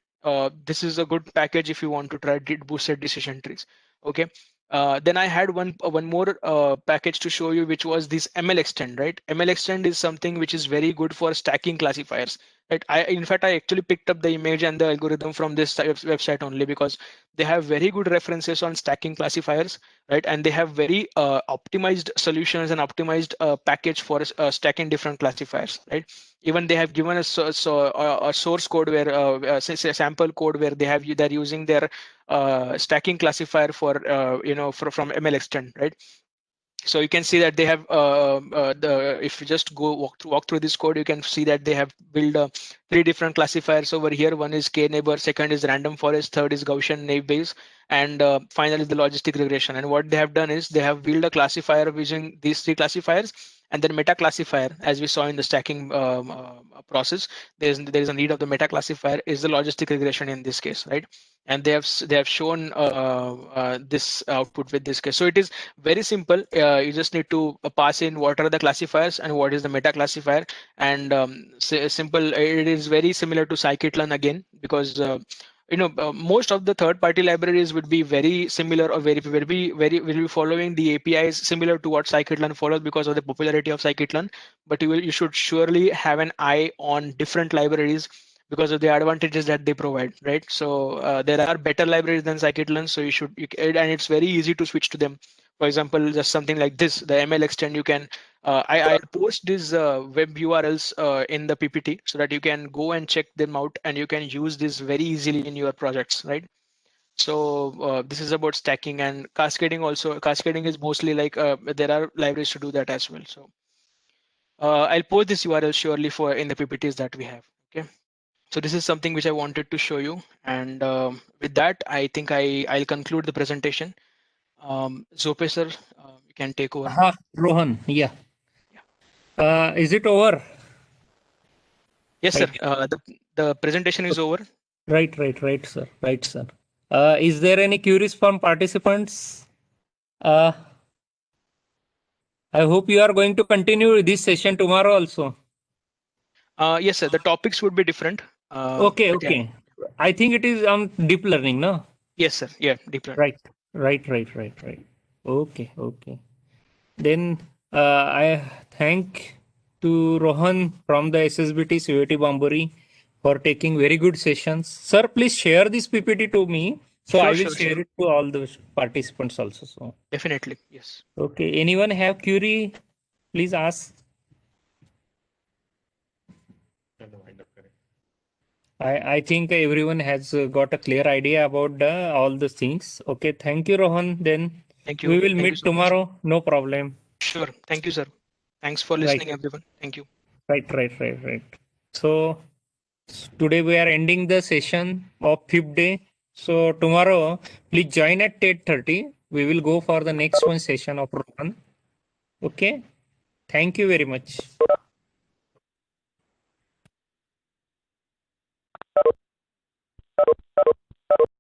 Speaker 2: This is a good package if you want to try boosted decision trees. Okay. Then I had one more package to show you, which was this ML extend, right? ML extend is something which is very good for stacking classifiers. Right. In fact, I actually picked up the image and the algorithm from this website only because they have very good references on stacking classifiers, right? And they have very optimized solutions and optimized package for stacking different classifiers, right? Even they have given us a source code where say a sample code where they're using their stacking classifier for from ML extend, right? So you can see that they have if you just go walk through this code, you can see that they have built 3 different classifiers over here. One is k-neighbor, second is random forest, third is Gaussian naive Bayes, and finally the logistic regression. And what they have done is they have built a classifier using these 3 classifiers, and then meta classifier, as we saw in the stacking process. There is a need of the meta classifier is the logistic regression in this case, right? And they have shown this output with this case. So it is very simple. You just need to pass in what are the classifiers and what is the meta classifier, and simple. It is very similar to scikit-learn again because most of the third-party libraries would be very similar or will be following the APIs similar to what scikit-learn follows because of the popularity of scikit-learn. But you should surely have an eye on different libraries because of the advantages that they provide, right? So there are better libraries than scikit-learn, so and it's very easy to switch to them. For example, just something like this, the ML extend, you can, I'll post these web URLs in the PPT so that you can go and check them out and you can use this very easily in your projects, right? So this is about stacking and cascading also. Cascading is mostly like there are libraries to do that as well. So I'll post this URL surely for in the PPTs that we have, okay? So this is something which I wanted to show you. And with that, I think I'll conclude the presentation. Zope sir, you can take over.
Speaker 5: Rohan, yeah. Is it over?
Speaker 2: Yes, sir. The presentation is over.
Speaker 5: Right, sir. Right, sir. Is there any queries from participants? I hope you are going to continue this session tomorrow also.
Speaker 2: Yes, sir. The topics would be different.
Speaker 5: Okay.
Speaker 2: Yeah.
Speaker 5: I think it is on deep learning, no?
Speaker 2: Yes, sir. Yeah, deep learning.
Speaker 5: Right. Okay. Then I thank to Rohan from the SSBT CUT Bamburi for taking very good sessions. Sir, please share this PPT to me. So I will share it to all the participants also. So
Speaker 2: definitely, yes.
Speaker 5: Okay. Anyone have query? Please ask. I think everyone has got a clear idea about all the things. Okay. Thank you, Rohan. Then
Speaker 2: Thank you.
Speaker 5: we will
Speaker 2: Thank
Speaker 5: meet
Speaker 2: you so
Speaker 5: tomorrow.
Speaker 2: much.
Speaker 5: No problem.
Speaker 2: Sure. Thank you, sir. Thanks for listening, everyone. Thank you.
Speaker 5: Right. So today we are ending the session of 5th day. So tomorrow, please join at 8:30. We will go for the next one session of Rohan. Okay. Thank you very much.